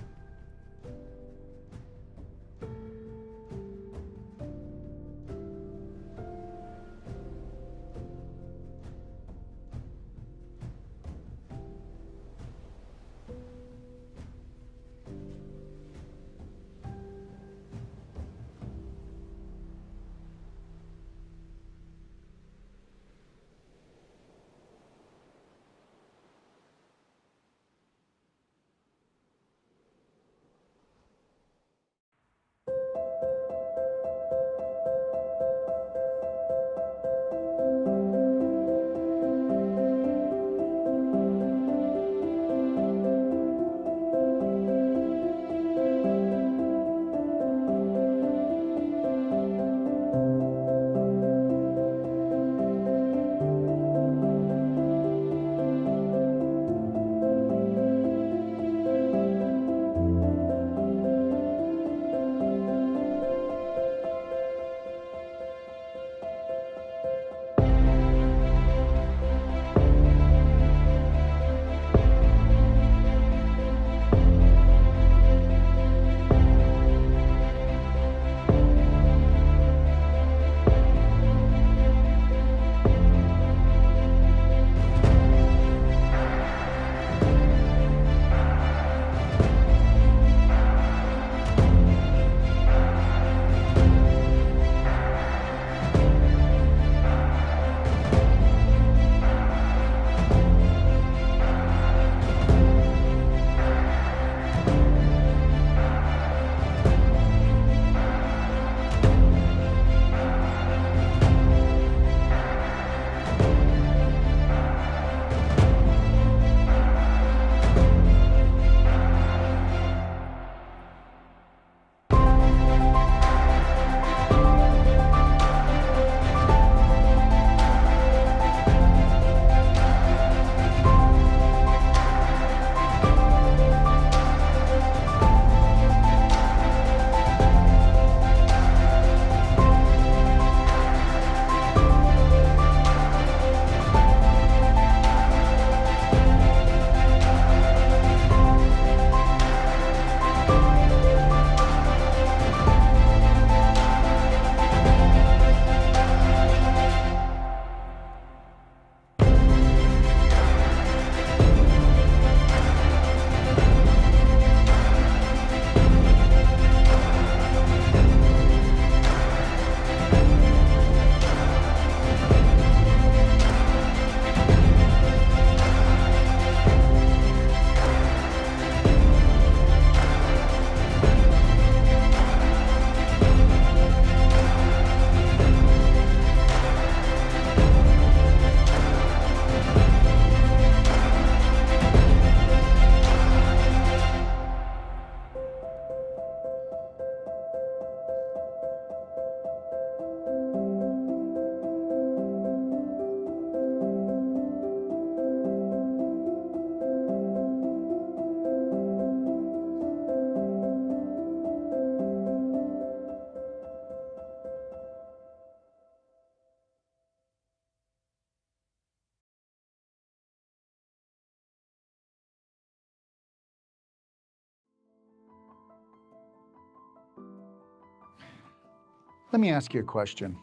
A: Let me ask you a question.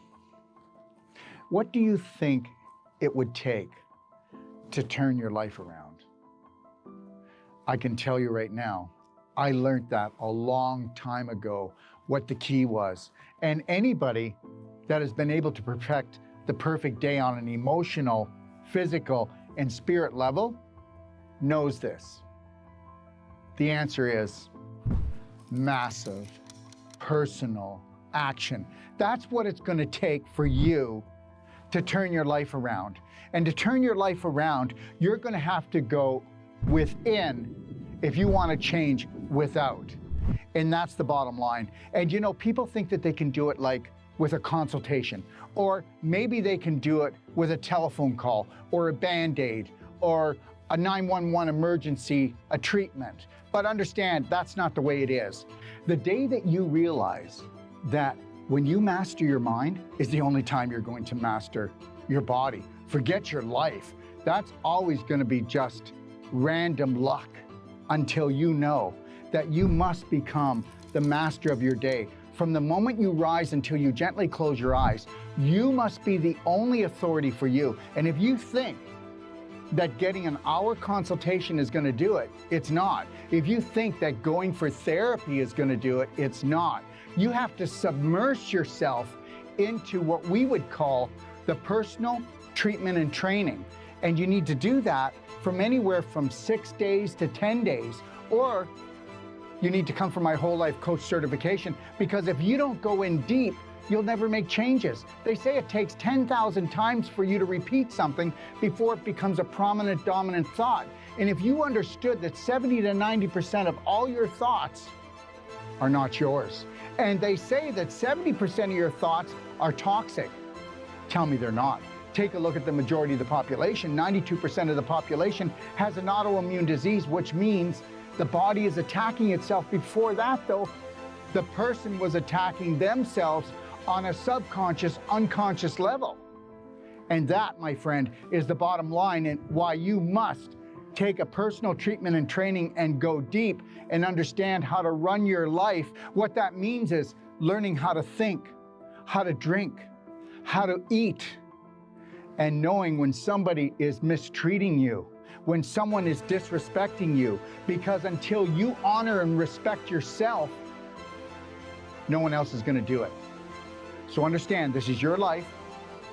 A: What do you think it would take to turn your life around? I can tell you right now, I learned that a long time ago, what the key was. And anybody that has been able to perfect the perfect day on an emotional, physical, and spirit level knows this. The answer is massive, personal action. That's what it's going to take for you to turn your life around. And to turn your life around, you're going to have to go within if you want to change without. And that's the bottom line. And you know, people think that they can do it like with a consultation, or maybe they can do it with a telephone call or a Band-Aid or a 911 emergency, a treatment. But understand, that's not the way it is. The day that you realize that when you master your mind is the only time you're going to master your body. Forget your life. That's always going to be just random luck until you know that you must become the master of your day. From the moment you rise until you gently close your eyes, you must be the only authority for you. And if you think that getting an hour consultation is going to do it, it's not. If you think that going for therapy is going to do it, it's not. You have to submerge yourself into what we would call the personal treatment and training. And you need to do that from anywhere from 6 days to 10 days, or you need to come for my whole life coach certification, because if you don't go in deep, you'll never make changes. They say it takes 10,000 times for you to repeat something before it becomes a prominent, dominant thought. And if you understood that 70 to 90% of all your thoughts are not yours, and they say that 70% of your thoughts are toxic, tell me they're not. Take a look at the majority of the population. 92% of the population has an autoimmune disease, which means the body is attacking itself. Before that, though, the person was attacking themselves on a subconscious, unconscious level. And that, my friend, is the bottom line, and why you must take a personal treatment and training and go deep and understand how to run your life. What that means is learning how to think, how to drink, how to eat, and knowing when somebody is mistreating you, when someone is disrespecting you, because until you honor and respect yourself, no one else is going to do it. So understand, this is your life.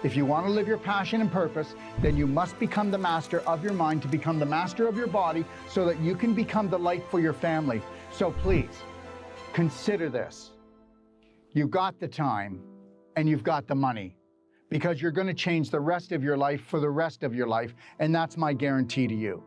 A: If you want to live your passion and purpose, then you must become the master of your mind to become the master of your body so that you can become the light for your family. So please, consider this. You've got the time and you've got the money, because you're going to change the rest of your life for the rest of your life, and that's my guarantee to you.